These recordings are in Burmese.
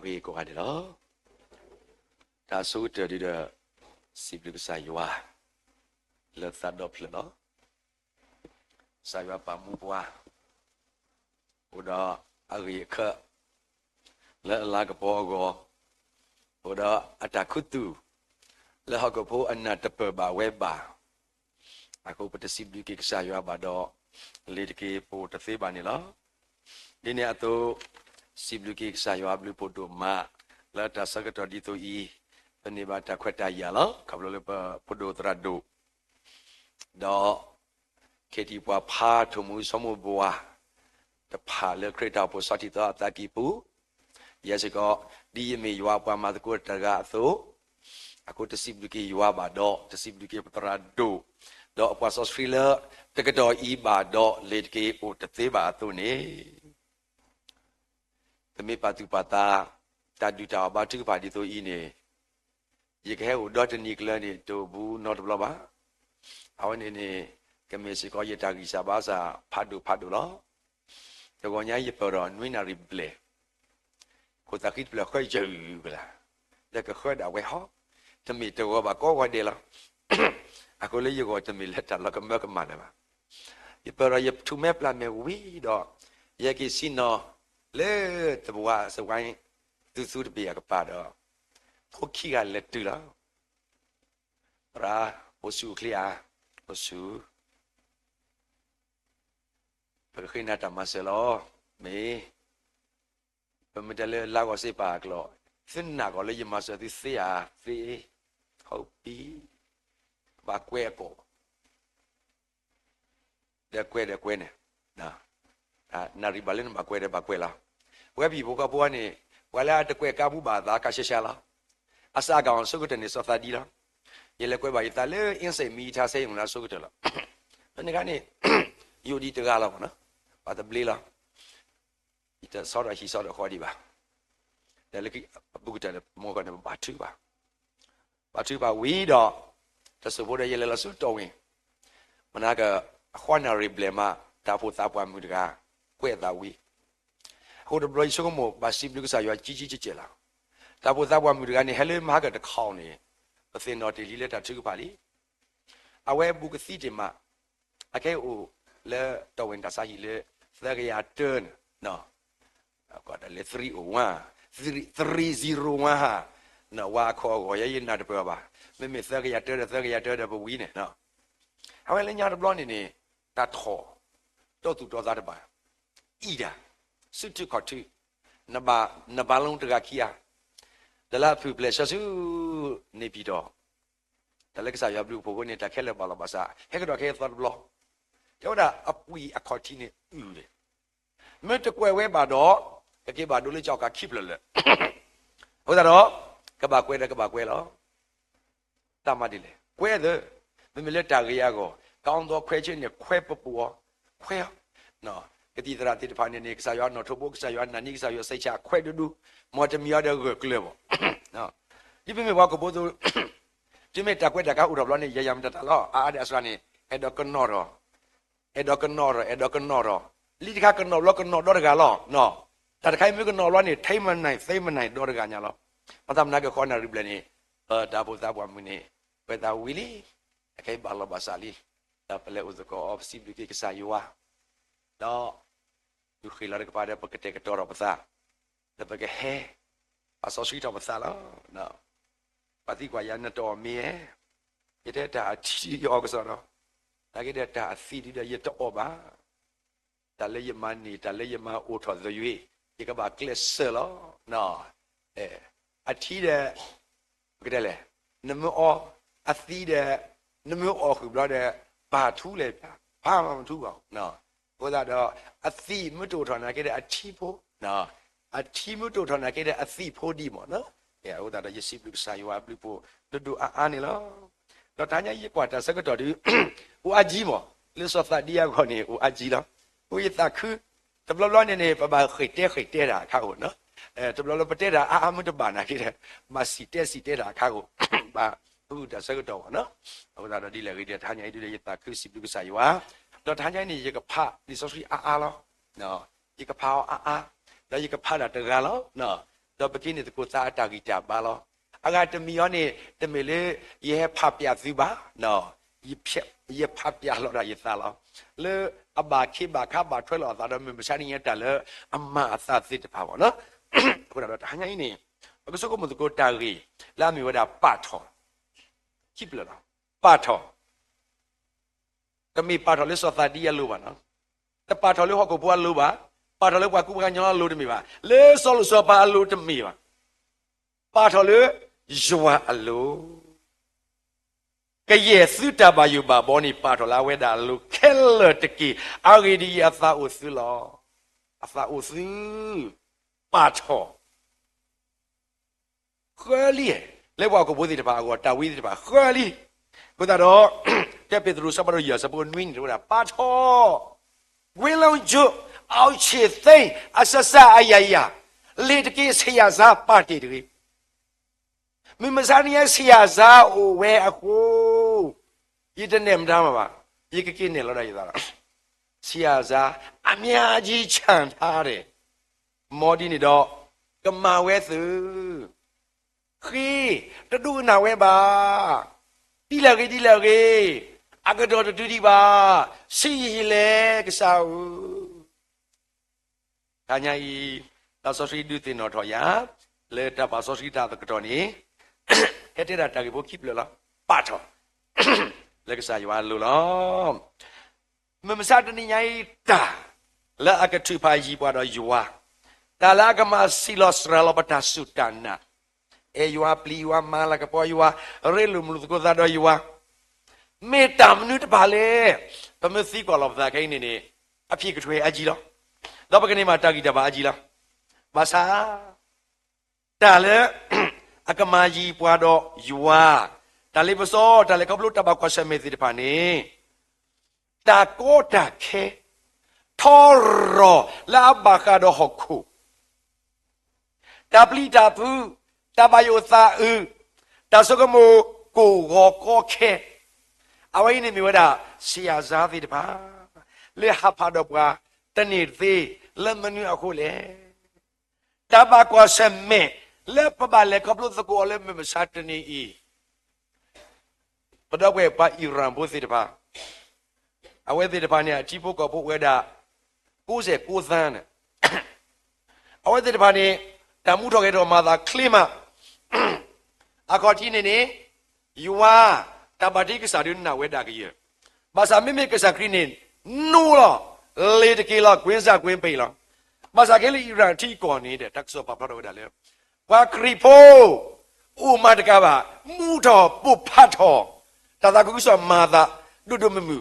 we go at it all. That's so dirty the Siblu Sayua. Let that up little. Sayua Pamupua. Oda Agika. Let like a pogo. Oda Atakutu. Let Hakopo and not the Perba Webba. I hope the Siblu Sayua Bado. Lidki po the Thibanilla. Diniato Sibluki Sayua Blue Podo Ma. Let us secretary to E. Penibata Queta Yellow. Kablopa Podo Trado. Do Katie Pa to Musomo Boa. The Pala Creta Posatita Takipu. Yes, ago, DMA Yuapa Madakur Tagato. I go to Sibluki Yuaba do, the Sibluki Trado. Do was Australia, take a door Eba do, late gate or the Theba to ne. The Mipatu Pata, that do ta about 2 party to ine. You can have daughter Nicolani to boo not blubber. I want in a Kamesico Yetagi Sabasa, Padu Padula. The one ya peron, winnery blay. Could the kid play quite jugula. Like a herd away hop. To me to go back over de la. I could let you go to me letter like a milk man. You better you to map like me we dog. Yaki see no. Let the was a wine to suit be a padder. Pokia let to la. Ra, Osu clear, Osu. Perkinata Marcelo, me. Permitale Lago Sepa Glo. Thin Nago, you must have this there, free. Hopi. Baqueco. The quene. Na. Naribalin Baqueda Baquela. Where people go one, while at the Quecabuba, the Cashella. Asaga on Sogotan is of Adila. Yelequa Italy, insane meat has saying La Sogotella. And again, you did the Galana, but the Blila. It is sort of he saw the Hodiba. The lucky Bugutan Morgan Batuba. Batuba, we dog. That's the word I yell suit doing. Managa, Juana Riblema, Tapu Tapua Mudiga, where that we. Who the boy so more, but simply because you are Gigi Chilla. Tapu Tapua Mudigani, Helen Maga the colony, but they not a little to party. I wear book a thetima. I can't le Towin Tasahi le 30 turn. No, I've got a 301, 301. No, why call or you not a brother. Maybe 30 of a winner. No. How will you blonde in it? That hall. Don't do that by. Ida. Sutu Kotu. Nabalon to Gakia. The lab who pleasures you, Nipido. The Lexa blue for winning the Kellebalabasa. Hector thought block. Yoda up we a cortine. Metal way by dog. A give a dully jock a kibble. What's that all? Cabaquela. Tamadile. Where the military go? Count or question a quepapua. Where? No. It either at the Panix, Sayon, not to books, Sayon, and Nix, you say, quite to do more than the other work level. No. Give me walk about to make a quet out of running Yam that law. Ah, that's running. Edocanoro. Lidicano, Locano, Dorgalo. No. That kind of no running, Taman night, Dorganalo. Madame Naga corner ribleni. Double that 1 minute. Without Willie, I came Balabasali. The play was the call of Sibiki Sayua. No, you feel like a pocket take a door of that. The big hair. I saw sweet of a salad. No. But the Guayana door me, eh? It had a tea yogasano. I get a feed the yet over. The lay money, the lay my out of the way. You got a clear cellar. No. A tea there. Gdele. No more. A theater, no more brother, Patule, Palm to no. Without a thief, Muton, I get a cheapo, no. A cheapo, I get a thief, podimo, no? Yeah, without a Yesip say you are people to do Anila. Notanya, you quite a secretary who are Jimo, list of that diagony, who are Gila, who is that coup, the blood in it about Hitera, cow, no? To blow potato, I'm the banana, must see Tessitera, cow, but. Who does a door, no? Without a delay, we did Tanya do the Takusi because you are. Not Tanya, you can part this of the no, you can power, then you can part at the gallo, no, တော့ပကိနေတကိုစားတာကြီးကြပါလောအကတမီရောနေတမီလေရဲဖပြစုပါနော်ရဖြစ်ရဖပြလောရရသားလောလေအဘာခိဘာခဘာထွဲလောသာတော့မရှာနေရတလေအမအသစစ်တပါဘောနော်ခုနတော့တဟညာင်းနေအခုစကမတကိုတာကြီးလာမီဝဒပတ်ထောခိပလောပတ်ထောတမီပတ်ထောလေစောသာတီးရလို့ပါနော်တပတ်ထောလေဟောကိုဘွားလို့ပါပတ်ထောလေကွာကုပကညောလို့တမီပါလေစောလို့စောပါလို့တမီပါပတ်ထောလေယွာအလိုကရဲ့သုတဘာယုဘာဘောနိပါထောလာဝဲတာလူခဲလတကီအာဂီဒီအသာဥသုလောအသာဥသုပါထောခွဲလီလေဘွားကိုဘိုးစီတပါကိုတာဝီစီတပါခွဲလီဘုရားတော့တဲ့ပေတရုစပရရစပေါ်နွင်းတို့တာပါထောဝင်းလုံးကျွအောက်ချေသိမ့်အဆဆအယယလေတကီဆရာစားပါတီတကီမိမစားနေရဆရာစားအိုဝဲအခုဤတနေ့မသားမှာပါဤကကိနေလောက်ရရတာဆရာစားအများကြီးခြံထားတယ်မော်ဒီနေတော့ကမာဝဲသူခေတတူနာဝဲပါတီလာကေအကတော်တူဒီပါစီလေကစားဦးခညာဤတော့ဆိုစီဒူတင်တော်ထော်ရလေတပါဆိုစီတာတကတော်နေဟဲ့တဲ့တာကေဘိုခိပလလာပါထောလက်ကစားရွာလူလောမမစားတနေညာတာလာအကထွေဖာကြီးပွားတော့ရွာတာလာကမစီလောစရလဘတာစုတနာအေရွာပလီရွာမာလာကပေါ်ရွာရဲလူမလူကိုသာတော့ရွာမေတ္တာမနုတပါလေပမစီကောလောသာခိုင်းနေနေအဖြစ်ကထွေအကြီးလောတော့ပကနေမှာတာဂီတပါအကြီးလားမဆာတာလေအကမာကြီးပွားတော့ရွာတာလေပစောတာလေကပလို့တပါကွာဆမေစီတပါနေတာကိုတာခဲထောရောလာဘခါတော့ဟခုတာပလီတာဘူးတပါယောသာတာစကမိုကိုရောကိုခဲအဝိနေမျိုးဒါဆီယာဇာတိတပါလေဟာဖာတော့ပွားတနေ့သေးလက်မနူအခုလေတပါကွာဆမေလက်ပပါလေကပလို့သကိုလည်းမစားတနေဤပတော့ဝဲပါအီရန်ဘုစီတပါအဝဲသေးတပါเนี่ยအချိဖို့ကဖို့ဝဲတာ69သန်းနဲ့အဝဲသေးတပါเนี่ยတမှုထော်ခဲ့တော့မာသာခလိမအကောတိနေနေယူဝါတပါတိကစားရနာဝဲတာကြီးဘာသာမိမိကစားခရင်းနေနူလောလေတကီလာကွင်းစားကွင်းပိတ်လောဘာသာကလေးအီရန်တီကောနေတဲ့တက်ဆောပါဖတ်တော့ဒါလေဝါခရီဖိုဥမာတကပါမူတော်ပုဖတ်တော်တသာကုဆောမာသာဒုဒမမှု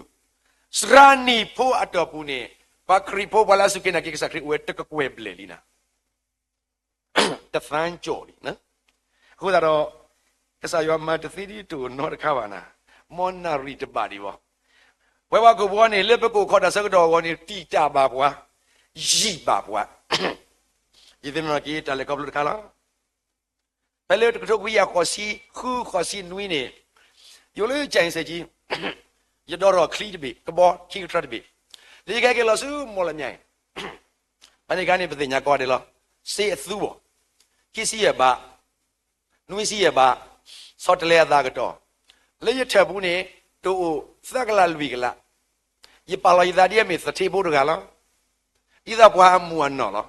စရာနီဖိုအတော်ပူနေဝါခရီဖိုဘာလာစုကေနာကိကစားခရီဝဲတကကွဲပလေလီနာတဖန်ကြော်လီနော်အခုတော့ကစားရွာမှာတသီတီတူနော်တခါပါနာမော်နာရီတပါဒီဘောဝဲဝါကိုဘောနေလက်ပကိုခေါ်တာစကတော့ဘောနေတီတာပါဘွာရီပါဘွာဒီသမောကြီးတလေကဘလခလာဘယ်လိုတကတော့ဝီယာခေါ်စီခုခေါ်စီနွီးနေရိုလေးကြိုင်စကြီးရတော့ခလီတပြီကဘောခိကထတပြီဒီကဲကလဆူမော်လမြိုင်အနေကနေပသိညာကောတယ်လို့စေအသူဘောကိစီရပါနွီးစီရပါစောတလေအသာကတော့လေရထဘူးနေတူသက်ကလာလူကလာယပါလာယဒါဒီမေသတိဘုဒ္ဓကလာဤသာဘွားမူနော်လော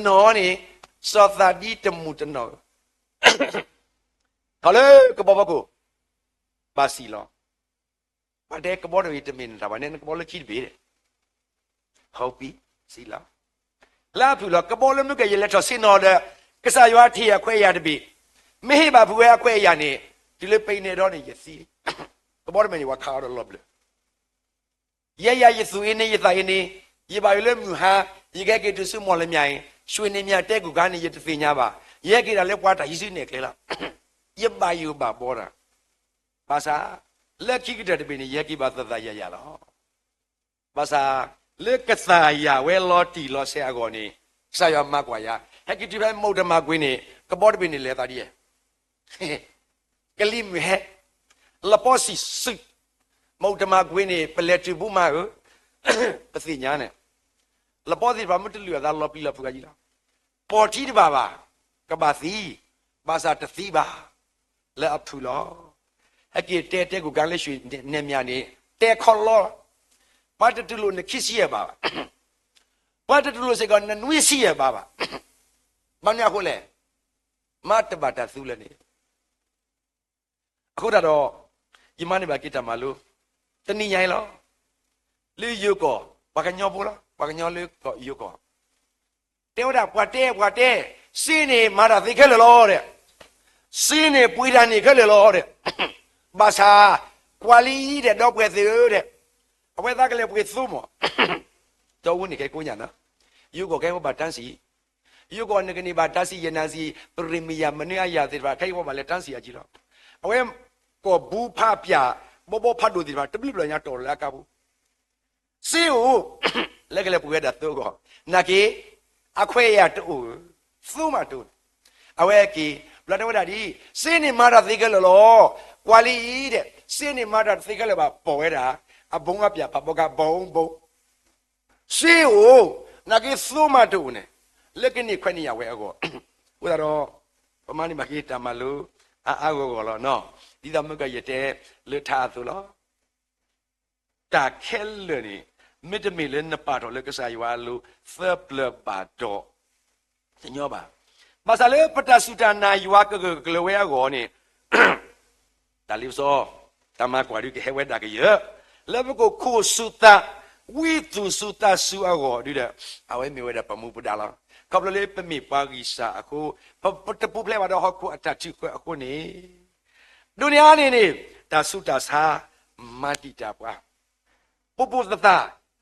နော်နေစောသတိတမှုတနော်ဟလေကဘောဘကိုပါစီလောဘာတဲ့ကဘောတွေတမင်တာဘာနဲ့ကဘောလချိဘေးဟုတ်ပြီစီလာလာဖူလောကဘောလမှုကရလက်တော်စင်တော်တဲ့ကစားရွာထီရခွဲရတပြီမေဟိဘာဘူးရခွဲရနေဒီလေပိနေတော့နေရစီကဘောမင်းဝါခါတော့လောဘလေရရယေစုအင်းနေရတိုင်းနေရပါရလေမြဟာရကဲကေတဆုမော်လမြိုင်ရွှေနေမြတဲ့ကူကနေရတသိညာပါရဲကေတာလက်ပွားတာယေစုနေကလေးလားရပါယူပါပေါ်တာဘာသာလက်ခိကတဲ့ပင်ရဲကိပါသသရရတော့ဘာသာလက်ကစားရဝဲလောတီလောဆရာကောနေဆရာမကွာရဟက်ကိတိပဲမုတ်တမကွင်းနေကဘောတပင်နေလဲတာဒီရဲ့ကလိမဟဲလပေါ်စီစိမုတ်တမကွင်းနေပလက်တူဘူးမကိုပသိညာနဲ့လပေါ်စီဘာမတလူရသားလောပီလဖူကကြီးလားပေါ်တီတပါပါ ကဘာစီဘာသာတသိပါလဲအထူလောအကေတဲကိုကန်လက်ရွှေနေမြနေတဲခေါ်လောဘာတတူလို့နခစီရပါဘာတတူလို့စေကနနွေးစီရပါမညာခိုလေမတ်တဘာတသူလည်းနေအခုတော့ယမနေပါကိတမလို့တနည်းရိုင်းလောလေယူကောဘာကညောပူလားဘာကညောလေကောယူကောတဲဝဒဘွားတဲစင်းနေမာတာသိခဲလောတဲ့စင်းနေပွေးတာနေခဲလောတဲ့ဘာသာကွာလီတဲ့တော့ပွေသေးတဲ့အဝဲသားကလေးပွေသုံးမတော့ဝင်နေခဲကိုညာနော်ယူကောခဲဘာတန်းစီယူကောနေကနေဘာတစီယနာစီပရိမီယာမနေအရာသေးဘာခဲဘာလဲတန်းစီရကြည့်တော့အဝဲကိုဘူးဖပြဘောဖတ်လို့ဒီဘာတပိပလညာတော်လာကဘူးစီကိုလက်ကလေးပွေတာတော့ကောနာကေအခွေရတူသုံးမတူအဝဲကီဘလတော်ဒါဒီစင်းနေမာတာသိကလောကွာလီတဲ့စင်းနေမာတာသိကလပါပေါ်ဝဲတာအဘုံကပြပပကဘုံစီကိုနာကေသုံးမတူနဲ့လက်ကနေခွနေရဝဲအကောဥဒါတော့ပမာဏိမကေတမလူအာကိုကောလောနော်ဒီသမကရတဲ့လွထားသူလောတာခဲလနေမိတမီလည်းနပါတော့လက်ကစားရွာလူသပလပါတော့ညောပါမဆာလေပတဆုတနာရွာကလဝဲကောနေတာလီစောတမကွာရီကဟဲဝဲတာကရလဘကိုခိုဆုတဝိတုဆုတဆူအကောဒီတဲ့အဝဲမြေဝဲတာပမှုပဒါလားကပလလေပမိပါဂိစာအခုပတပူဖလဲပါတော့ဟခုအတချီခွအခုနေဒုနီယာနေတာဆုတသာမတိတာပွားပုပ္ပသတာ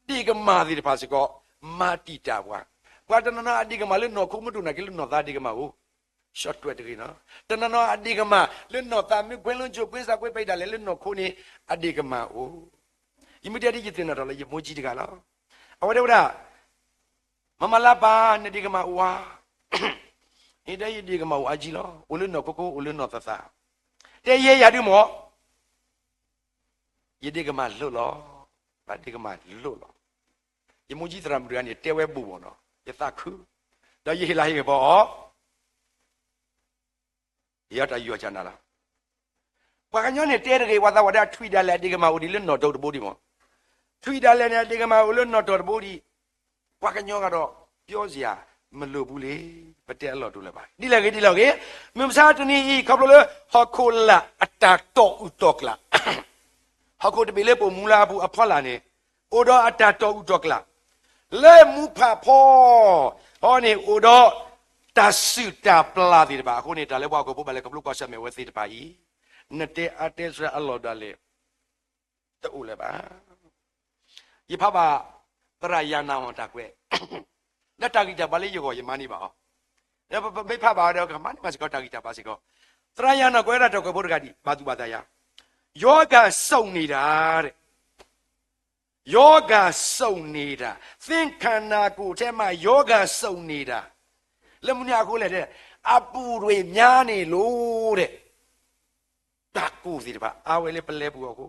ဒီကမာဒီတပါစကောမာတိတာပွားကွာတနနာအဒီကမာလေနော်ခုမတူနာကလေနော်သားဒီကမာဟုတ် short တွေ့တည်းနော်တနနာအဒီကမာလေနော်သားမြခွင်းလုံးချိုကွေးစားကွေးပိတ်တာလေနော်ခုနေအဒီကမာအိုယမိတတိကျတင်တော့လေယမိုးကြီးတကလားအဝဒဝဒမမလာပါနေဒီကမာဝါဣဒယဒီကမာဝါကြီးလောဦးလနော်ကိုဦးလနော်သသတဲရဲရတူမောယဒီကမာလွတ်လောဗတ်ဒီကမာလွတ်လောယမိုးကြီးတရမရကနေတဲဝဲပူပေါ်နော်ယသခုတော့ယေလာယေဘောရတာယူချနာလားဘာကညောနေတဲတကေဝါသဝဒထွိတယ်လေဒီကမာဦးဒီလနော်တော့တပိုးဒီမောထွိတယ်လေဒီကမာဦးလနော်တော့တပိုးဒီဘာကညောကတော့ပြောစရာမလိုဘူးလေပတဲလော်တူလည်းပါဒီလည်းကေမမစားတနီခပ်လို့ဟခိုလာအတာတော့ဥတော့လာဟခိုတပီလေပုံမူလာဘူးအဖွက်လာနေအိုတော့အတာတော့ဥတော့လာလေမူဖဖောဟောနေအိုတော့တဆုတာပလာဒီပါခုနေတာလေဘွားကိုပုတ်ပါလေကပလုကောဆက်မယ်ဝဲသေးတပါဤနတဲ့အတဲဆရာအလော်ဒါလေတူလည်းပါယဖပါတရယာနာဟောတာကွဲလက်တာဂီတာဘာလေးရောယမနီပါအောင်မိဖပါတော့ကမနီမစကောတာဂီတာပါစီကောတရယာနာကွဲရတော့ကဘုဒ္ဓဂတိဘာသူဘာသာယာယောဂစုံနေတာတဲ့ယောဂစုံနေတာသင်္ခန္ဓာကိုယ်ထဲမှာယောဂစုံနေတာလက်မညာကိုလည်းတဲ့အပူတွေများနေလို့တဲ့တကူစီတပါအာဝဲလေးပလဲပူကို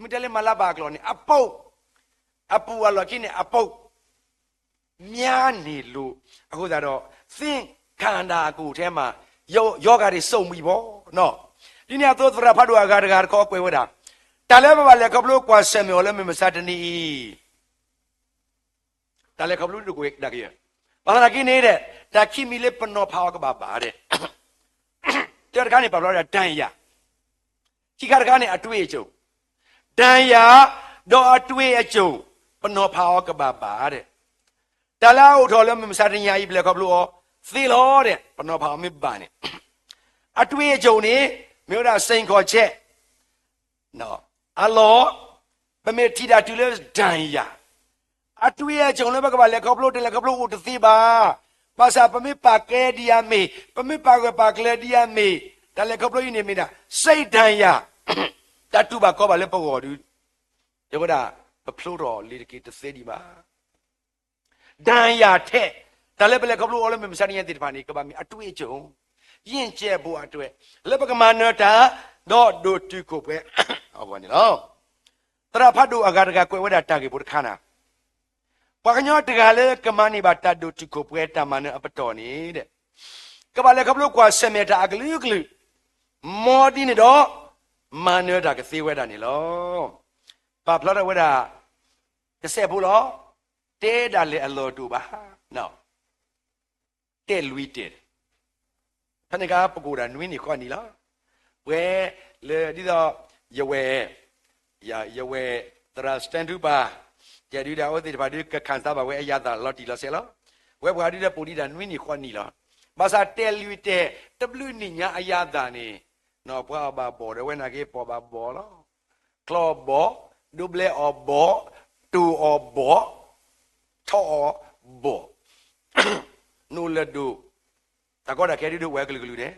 မိတလေးမလာပါကလောနေအပုတ်အပူအလောကိနေအပုတ်များနေလို့အခုသာတော့သင်္ခန္ဓာကိုယ်ထဲမှာယောဂတွေစုံပြီပေါ့နော်ဒီနေ့သောသရဖတ်တော်အကားတကားခေါ်ကွယ်ဝတာတလည်းမပါလေကပလို့ကွာဆယ်မြော်လည်းမစတနီတလည်းကပလို့တို့ကိုဒါကြီးဘာသာကိနေတဲ့ဒါခိမီလေးပနောဖောက်ကပါတဲ့တဲ့ကနေပါလို့တန်ရခိခါတကနေအတွေ့အကြုံတန်ရတော့အတွေ့အကြုံပနောဖောက်ကပါတဲ့တလားဥထော်လည်းမစတညာကြီးဘယ်ကပလို့သေလို့တဲ့ပနောဖောက်မပါနဲ့အတွေ့အကြုံနေမြို့တာစိန်ခေါ်ချက်နော်အလောပမေတီတာတူလဲဒန်ရအတွေ့အကြုံလည်းဘကပါလေကပလို့တယ်လေကပလို့ဥတသိပါပါစာပမေပါကဲဒီယာမေပမေပါကပါကလေဒီယာမေတလေကပလို့နေမိတာစိတ်ဒန်ရတတူပါကောပါလေပေါ့တော်ဒီကဒါပဖလို့တော်လေကေတသေးဒီပါဒန်ရတဲ့တလေပလေကပလို့လည်းမစနေရတဲ့ဖာနေကပါမီအတွေ့အကြုံယဉ်ကျက်ဖို့အတွက်လေပကမနတာတော့ဒိုတူကိုပဲဟောပါနေလောတရဖတ်တို့အကားတကကွယ်ဝဲတာတာကေဘုဒ္ဓခနာပကညောတကလည်းကမနိဘာတဒုတိကိုပွဲတမန်အပတော်နေတဲ့ ကဘာလေကဘလို့ကွာဆမေတာအကလူကလူမော်ဒီနေတော့မန်နေတာကသေးဝဲတာနေလောဘာဖလာတော့ဝဲတာကစက်ဘူးလောတဲတာလေအလောတူပါနော်တဲလူတဲဖနကပကူတာနွင်းနေခွနီလားဝဲလေဒီတော့ယဝဲတရာစတန်တူပါကြရတာဟုတ်တယ်ဘာဒီကခန်းစားပါဝဲအရသာလော်တီလော်ဆဲလောဝဲဘွားဒီတဲ့ပူဒီတာနွင်းနေခွနီလားဘာသာတဲလူတဲတဘလူနိညာအရသာနေနော်ဘွားဘာပေါ်တယ်ဝဲနာကေပေါ်ပါပေါ်လောကလောဘောဒူဘလေအောဘောတူအောဘောထောဘောနူလဒူတကောတာခဲဒီတို့ဝဲကလူကလူတဲ့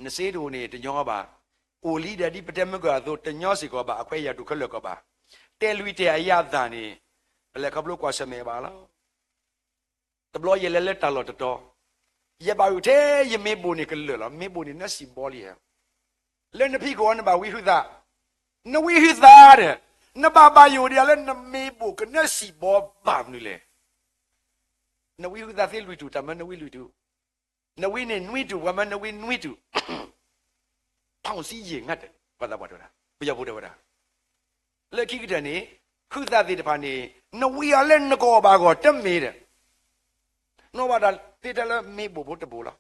နစေးတို့နေတညောပါအိုလီဒဒီပတမကတော့တညောစီကောပါအခွဲရတုခလကောပါတဲလူတဲအရသာနေဘယ်ကဘလို့ကွာစမဲပါလားတဘလို့ရလဲလက်တလို့တော်ရပါဦးသေးရမေးဘူးနေကလလောမေးဘူးနေနစီဘောလီလဲနဖိကောနဘာဝိဟုသာနဝိဟုသာတဲ့နဘာဘာယိုရလဲနမေးဘူးကနစီဘောဘာမနူလေနဝိဟုသာသေလူတူတမနဝိလူတူနဝိနေနွိတူဝမနဝိနွိတူဖောင်စီရင်ငတ်တယ်ဘာသာဘာတော်တာဘယ်ရောက်ဖို့တော်တာလက်ခိကတနေခုသတိတဖာနေနဝီရလဲနကောဘာကောတက်မေးတယ်နောဘာဒါတေတလဲမေးဖို့ဘုတ်တဘူလား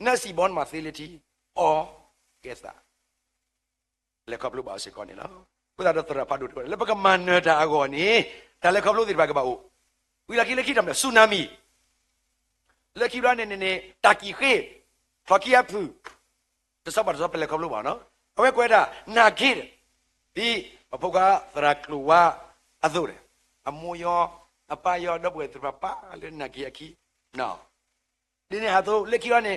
နစီဘွန်မာသေးလတီအော်ကဲစာလက်ကပ်လို့ပါစေကောနေလားဘုရားတော်ဖတ်လို့လက်ပကမန်တာအကောနေဒါလက်ကပ်လို့ဒီဘာကပါဦးဝီလာကိလက်ခိတမဆူနာမီလက်ခိရနေနေတာကီခေဖကီအဖူတစပါတော့ပလက်ကပ်လို့ပါနော်အဝဲကွဲတာနာခိဒီအဖုကသရကလူဝအသုရအမူယောအပယောတော့ဘယ်သူပါလဲနာခိအခီနော်ဒီနေ့ဟာတော့လက်ခိရနေ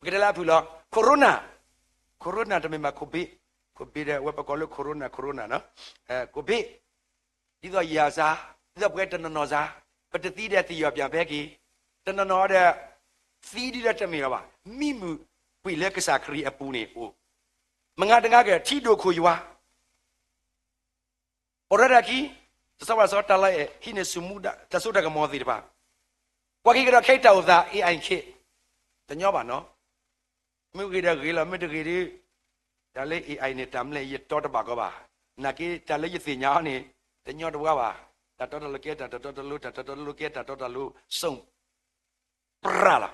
ကဒလာဖူလောကိုရိုနာတမေမကိုဘေတဲ့ဝက်ပကောလို့ကိုရိုနာနော်ကိုဘေဒီတော့ယာစာဒီတော့ဘယ်တနော်စာပတတိတဲ့တီရပြန်ဖဲကြီးတနော်တဲ့သီးဒီတဲ့တမေရပါမိမှုဝိလက်ကစားခရီအပူနေအိုမငါတငါကထီတို့ခွေရွာအော်ရကီသစဝါစောတလိုက်ဟိနေစုမှုဒတဆုတကမောသီတပါကွာကိကတော့ခိတ်တောသာ AI ခေတညောပါနော်မြုပ်ကြတဲ့ဂေလာမတကြီးဒီဒါလေး AI နဲ့တမ်းလေရတော့တပါကပါနာကေတလေးရစညာနေတညောတော့ပါတတော်လကေတတော်လူကေတတော်လူစုံပရလာ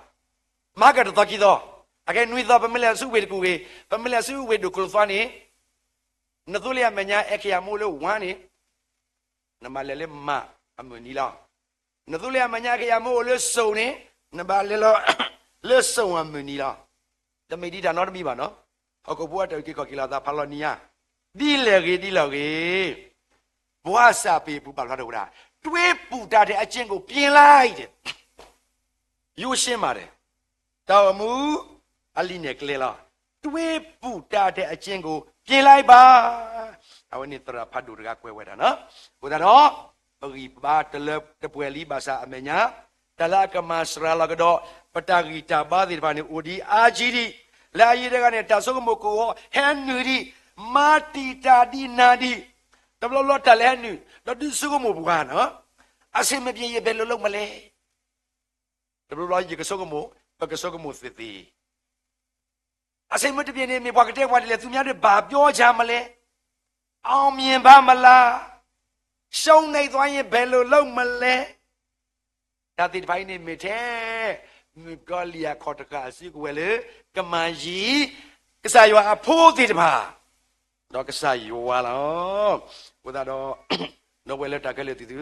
မာကတော့ကိတော့အကဲနွေတော့ပမလဲစုဝေကူကေပမလဲစုဝေဒုကလဖာနေနသုလျာမညာအခရာမို့လို့ဝမ်းနေနမလဲလဲမအမနီလာနသုလျာမညာအခရာမို့လို့စုံနေနဘာလဲလို့လဲစုံအမနီလာတမေဒီတာတော့မီပါနော်ဟောကဘွားတောက်ကိကကိလာသာဖလောနီယာဒီလေကြီးဘွားစာပေပူပါလာတော့လားတွေးပူတာတဲ့အချင်းကိုပြင်လိုက်တဲ့ယူရှင်းပါတယ်တော်မူအလီနဲ့ကလေးလားတွေးပူတာတဲ့အချင်းကိုပြင်လိုက်ပါအဝနိတရာဖတ်ဒူရကကွဲဝဲတာနော်ဘုရားတော့ပဂီပါတလတပွဲလီဘာသာအမညာတလာကမစရာလကတော့ပတဂီတာဘာဒီဘာနေအိုဒီအာဂျီဒီလာရီတဲ့ကနေတဆုကမကိုဟန်နူဒီမာတီတာဒီနာဒီတဘလောတလဲနူတော့ဒီဆုကမဘူကနော်အစင်မပြေရဘယ်လိုလုပ်မလဲတဘလောကြီးကဆုကမပကဆုကမသတိအစင်မတပြေနေမြေဘွားကတဲ့ဘွားတည်းလေသူများတွေဘာပြောချမလဲအောင်မြင်ပါမလားရှုံးနေသွားရင်ဘယ်လိုလုပ်မလဲဒါတိဖိုင်းနေမိတဲ့ကောလီယာခေါ်တကအစီကွယ်လေကမန်ကြီးကစားရွာအဖိုးတိတပါတော့ကစားရွာလောဘုရားတော့နော်ဝဲလက်တကလေးတူ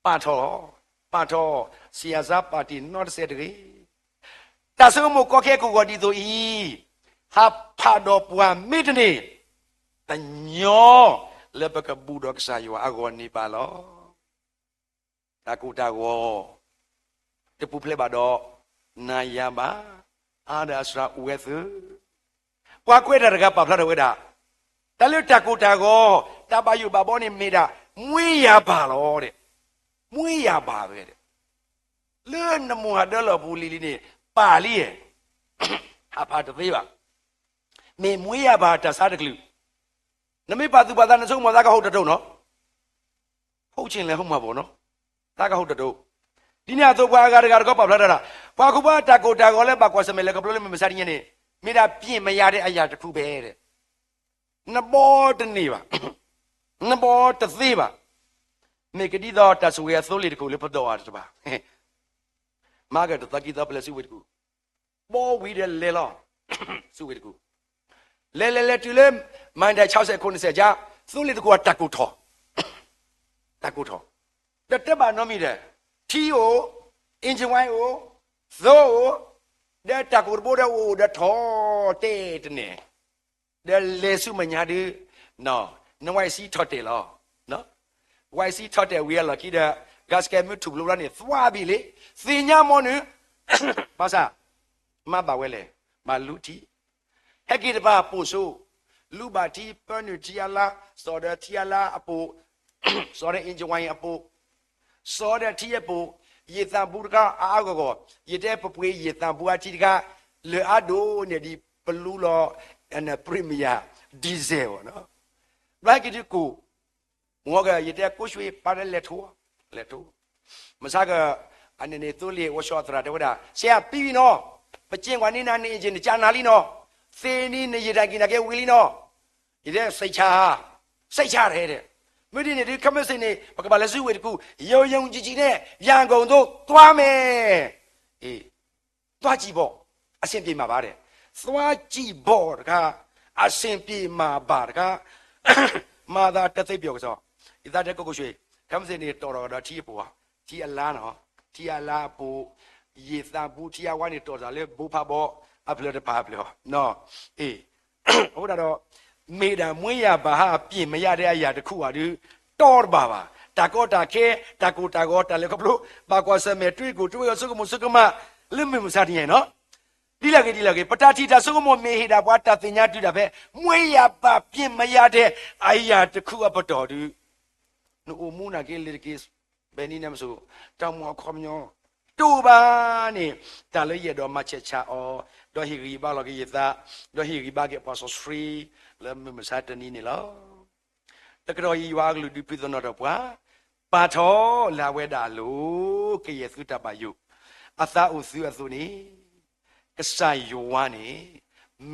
ပါထောစီယာဇာပါတီနော်ဆက်တကြီးတဆုမကောခဲကိုဒီတို့ဤဟာဖာတော့ပွားမိတနေတညောလက်ပကဘူတော့ကစားရွာအကောနေပါလောတကူတာကိုတပူဖလက်ပါတော့နာယဘာအာဒါစရာဝဲသကွာကွဲတာကပါဖလာတော့ဝဲတာတလူတကူတာကိုတပါယူပါဘောနေမိတာမွေးရပါလို့တဲ့မွေးရပါပဲတဲ့လဲနမဟာဒလဘူးလီလီနေပါလီရဲ့အဖာတသေးပါမေမွေးရပါတစားတကလူနမေပါသူပါသားနဆုံးမသားကဟုတ်တုံးနော်ဟုတ်ချင်းလဲဟုတ်မှာပေါ့နော်သားကဟုတ်တုံး ဒီနေ့တော့ဘွားကားကတော့ပေါက်လာတာဘွားကဘွားတာကိုလည်းပါကွာစမယ်လေကဘလို့လည်းမစားရင်းနဲ့မိတာပြင်မရတဲ့အရာတစ်ခုပဲတဲ့နဘောတနေပါနဘောတသေးပါမေကဒီတော့တဆူရသိုးလေးတကူလေးပတ်တော့တာပါမာကတကီတော့ပလက်စီဝစ်ကူဘောဝီတယ်လေလောစုဝစ်ကူလေတူလေမိုင်တဲ့60 90ကြာသိုးလေးတကူကတကူထောတက်ပါနော်မိတယ်ထီကိုအင်ဂျင်ဝိုင်းကိုသိုးတဲ့တကူဘောတဲ့ဟိုတဲ့ထောတဲ့တနေတဲ့လေစုမညာဒီနော်နဝိုင်စီထော့တယ်လောနော်ဝိုင်စီထော့တယ်ဝီရလာခိတဲ့ဂတ်စကဲမြူထူဘလို့ရနေသွားပြီလေစင်ညာမောနုဘာသာမပါဝဲလေမလူတီဟက်ကိတပါပို့ဆိုလူပါတီပန်နူတီယာလာစောဒတီယာလာအပိုစောဒအင်ဂျင်ဝိုင်းအပိုစောဒတီအပိုယေတံဘူကအာကောယေတဲ့ပပွေးယေတံဘူအတီကလေအဒိုနေဒီဘလူးလောအန်ပရီမီယာဒီဇယ်နော်ဘိုက်ကဒီကိုငေါကယေတဲ့ကိုရွှေပါတဲ့လက်ထိုးမစားကအနနေသူလေးဝရှော့သရာတော့ဒါဆရာပြီးပြီနော်ပကျင်ကွာနေနာနေချင်းကြာနာလီနော်သေနီနေရတိုင်ကိနာကဲဝီလီနော်ဒီတဲ့စိတ်ချတယ်တဲ့မင်းဒီနေဒီခမစင်းနေဘကဘာလက်စုဝေတကူယုံကြည်နဲ့ရန်ကုန်တို့သွားမယ်အေးသွားကြည့်ပေါ့အဆင်ပြေမှာပါတဲ့သွားကြည့်ပေါ့တကားအဆင်ပြေမှာပါတကားမာသာတသိပ်ပြောကြောဣသားတဲ့ကိုရွှေခမစင်းနေတော်တော့ထီးပေါ်ထီးအလားနော်ထီးအလားပူရေသံဘူးထီးအဝိုင်းနေတော်စားလေဘူဖာဘောအပလတ်ပါပလောနော်အေးဟုတ်တာတော့မေတာမွေးရပါဟာပြင်မရတဲ့အရာတခုဟာဒီတော်ပါတာကောတာခဲတာကိုတာကောတာလေကဘလို့ပါကွာစမဲတွေ့ကိုတွေ့ရစုကမစုကမလိမမစားတယ်နော်ဒီလကေပတာတီတာစုကမမေဟိတာဘွားတာတင်ညာတူတာပဲမွေးရပါပြင်မရတဲ့အရာတခုအပတော်ဒီနို့မူနာကေလေကေဘယ်နည်းနဲ့မဆိုတောင်မော်ခေါမညောတူပါနေတာလေရတော့မချက်ချအောတော့ဟီရီဘာလောကေယတာတော့ဟီရီဘာကေပါဆိုစဖရီလဲမစားတနီနေလောတကတော့ယီဝါကလူဒီပိသနောတော့ပွာပါထောလာဝဲတာလို့ကေယသုတပါယုအသာဥစုအစုနေကဆိုင်ယောဝါနေ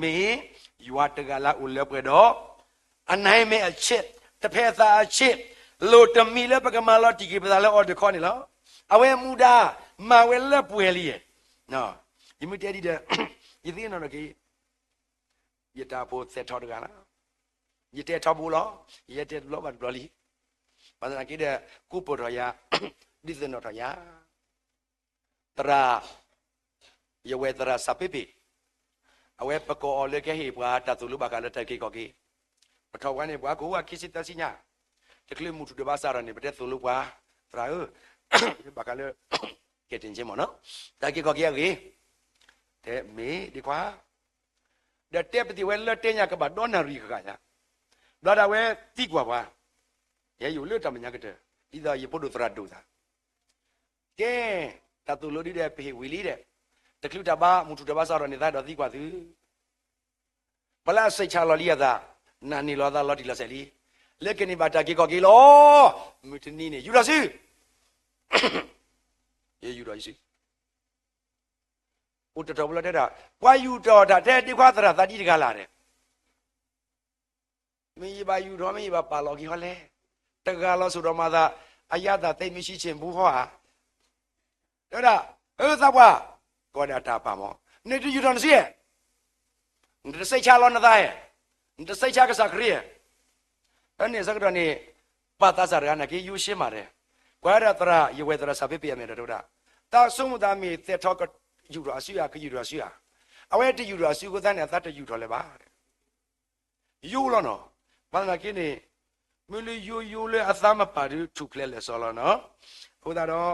မင်းယွာတကလာဥလဲပွဲတော့အနိုင်မဲ့အချစ်တဖက်သားအချစ်လို့တမီလဲပကမာလောတီကေပဒါလဲအော်တခေါနေလောအဝဲမူတာမဝဲလက်ပွဲလီရဲ့နော်ယမတဲဒီတဲ့ယသိနော်ကေယတာဖို့သက်ထောတကလားယတဲထောဘူးလောယတဲလောဘာဒလီဘာသာကေတဲ့ကုပတော်ရဒီစနော်တော်ရတရာယဝဲတရာစပိပိအဝဲပကောလေကေဟေဘွာတသူလူဘကလက်တက်ကေကောကေပထောကနေဘွာကိုကခိစစ်တစီညာတကလေးမှုတူတပါစားရနေပတဲ့သူလူဘွာတရာဘကလေကတင်ချင်းမနော်တကေကောကေရေတဲ့မေဒီကွာတဲ့တက်ပတိဝဲလက်တင်ညာကဘာဒေါ်နာရီခကညာဒါဒါဝဲတိကွာဘွာရဲယူလွတ်တမညာကတဲ့ဒီသာရေပုတ်တို့သရတူသာကဲတသူလူဒီတဲ့ဖေဝီလီတဲ့တကလူတပါမှုတူတပါစားရနေသားတော့တိကွာသူဘလာစိတ်ချလော်လီရသာနာနီလောသာလော်တီလဆယ်လီလက်ကနေပါတာကေကောကေလောမတနီနေယူလာစီရေယူတော့စီဦးတော်ဘလတဲ့တာဝါယူတော်တာတဲ့တိခွာသရသတိတကလာတယ်မင်းပါယူတော်မင်းပါပါလော်ကြီးဟောလဲတကလောဆိုတော့မှသာအယတာသိမရှိချင်းဘူးဟောဟာတဲ့တာသဘွားကောဒတာပါမောနေတူယူတော်စီရဲ့နေစိတ်ချလောနသားရဲ့နေစိတ်ချကစားခရီးရဲ့အဲ့နေစကတော့နေပါတာစားရနာကေယူရှင်းပါတယ်ကွာရတရာယဝေတရာစပိပိယမေတို့တာတာဆုံးမသားမီသက်ထောကယူတော်အစီရခယူတော်အစီရအဝဲတယူတော်အစီကိုတန်းနဲ့သတ်တယူတော်လဲပါယူလောနော်ဘာနာကိနေမလူယူလဲအသမပါရထုကလဲလဲဆောလောနော်ဟိုဒါတော့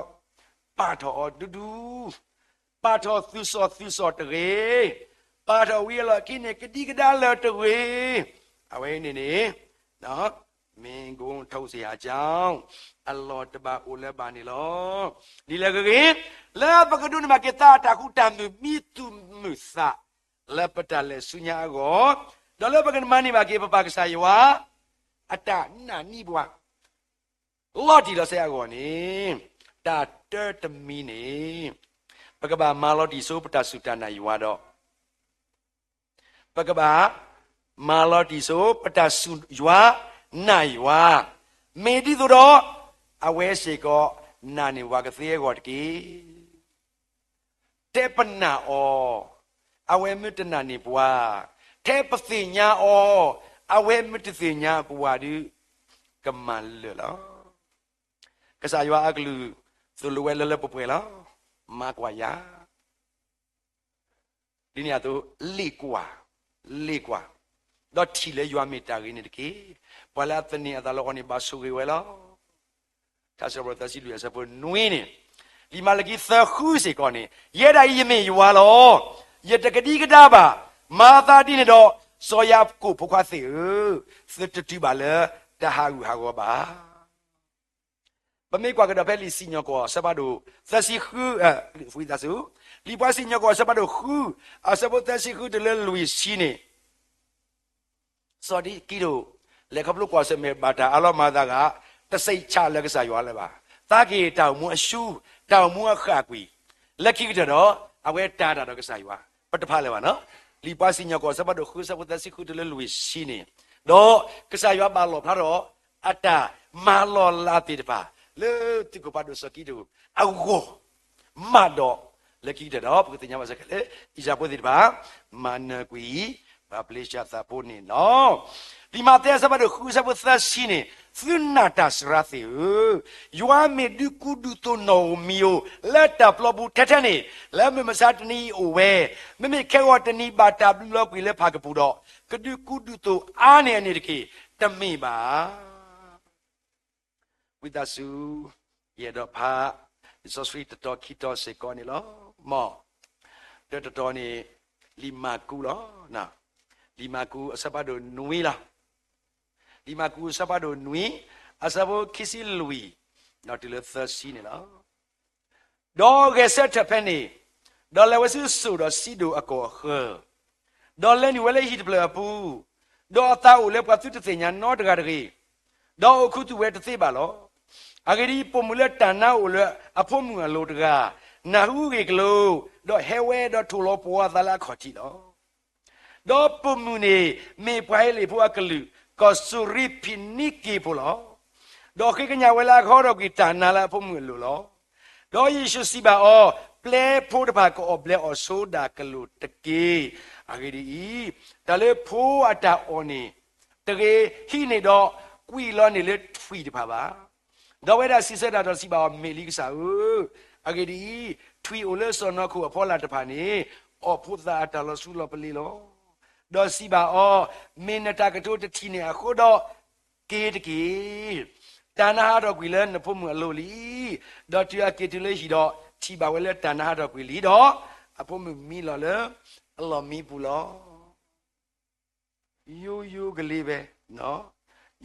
ပါတော်ဒူဒူပါတော်သူစောတရေပါတော်ဝီလာကိနေကတိကဒါလာတရေအဝဲနေနေနော်မင်းကုန်းထုတ်เสียအကြောင်းအလ္လာဟ်တဘာဦးလဲပါနေလောဒီလေကေလာပကဒုန်မကေတာတာခုတမ်မီတူမုစာလပတလေဆုညာကိုဒေါ်လပကနမနီမကေပပကဆာယဝအတနာနိဘွာလော်တီလဆရာကိုနေတ တာတဲတမီနေပကဘာမာလောဒီဆိုပတဆုတနာရွာတော့ပကဘာမာလောဒီဆိုပတဆုရွာနိုင်ရွာမေဒီတော့အဝဲစေကောနာနေဝါကသေးကောတကေတေပနာအောအဝဲမတနာနေဘွာတေပသိညာအောအဝဲမတသိညာဘွာဒီကမလလောကစားရွာအကလူသူလွယ်လလပပွေလားမကွာယာဒီနေရာတော့လေကွာတော့ထီလေရွာမိတာရင်းနေတကေဘလာတနေအတလောကနေပါဆူရီဝဲလားဒါဆိုတော့တစီလူရစပေါ်နွေးနေဒီမလကီသခုစီကောနေရဲတိုင်းယမေရွာလောရတကတိကတာပါမာသာတိနေတော့စောရကိုဖခွားစီစစ်တတိပါလေတဟာကူဟာကောပါပမေကွာကတော့ဖဲလီစီညောကောစပါတို့သစီခုဖူးဒါစုလီပွားစီညောကောစပါတို့ခုအစပတ်သစီခုတလဲလူစီနေစောဒီကီတို့လေကပလုကွာစမေဘာတာအလောမာသာကတစိတ်ချလက်ကစားရွာလဲပါတာကေတောင်မူအရှူတောင်မူအခါကွီလက်ခိကတော့အဝဲတာတာတော့ကစားရွာပတဖာလဲပါနော်လီပွားစီညောကောစပါတို့ခုစပတ်သစီခုတလဲလူစီနေတော့ကစားရွာပါလို့ဖာတော့အတာမာလောလာတိတပါလေတိကိုပါဒိုစကီဒိုအဝေါမဒိုလကီဒတော့ပကတိညာမစကလေဣဇာပိုဒီပါမနကွီဘာပလေရှာသပိုနေနော်ဒီမှာတဲ့စပါဒိုခူစပသရှိနေသုနာတာစရာသေယွာမေဒူကူဒူတိုနိုမီယိုလက်တာပလဘူထထနေလက်မမစတနီအိုဝဲမမေခဲဝတနီဘာတာဘလော့ကွီလက်ဖာကပူတော့ကဒူကူဒူတိုအားနေနေတကေတမေပါဝိသစုယေတော့ဖာစောစရီတတော်ခီတော်စေကောနေလောမောတတော်နေလီမာကူလောနာလီမာကူအစပါဒိုနွေလားလီမာကူစပါဒိုနွေအစဘောခီစီလူီနော်ဒီလိုသစီနေလောဒေါ်ကဆက်ထဖက်နေဒေါ်လည်းဝဆူဆူတော့စီဒိုအကောခေဒေါ်လည်းနီဝလည်းဟစ်ပလပူဒေါ်တာဦးလည်းပတ်သူတညာနော်တကားတကြီးဒေါ်အခုသူဝဲတသိပါလောအဂရီပုံမလက်တန်နာဦးလအဖို့မူအလိုတကားနာဟုကေကလိုတော့ဟဲဝဲတော့ထူလောပွားသလားခေါ်ကြည့်လောတော့ပုံမူနေမေပွိုင်းလေဖွာကလူကောဆူရီပီနီကီပလောတော့ခေကညာဝဲလာခေါ်တော့ကီတန်နာလာဖို့မူလိုလောတော့ယေရှုစီပါအောပလေဖို့တပါကောဘလေအောဆိုဒါကလူတကေအဂရီတလေဖို့အတာအော်နေတကေဟိနေတော့ကွီလောနေလေထွီတပါပါတော့ဝဲဒါစီစက်တာတော့စီပါမေလီကစားအဂဒီထွီအိုလဲစောနခုအဖောလာတဖာနေအော်ဖုသာတလဆူလပလီလောတော့စီပါအော်မင်းနတာကတိုးတတီနေအခုတော့ကေတကေတဏဟာတော့ကွီလဲနဖို့မအလိုလီတော့တူအကေတူလဲရှိတော့ချီပါဝဲလဲတဏဟာတော့ကွီလီတော့အဖို့မီလောလဲအလောမီပူလောယိုယိုကလေးပဲနော်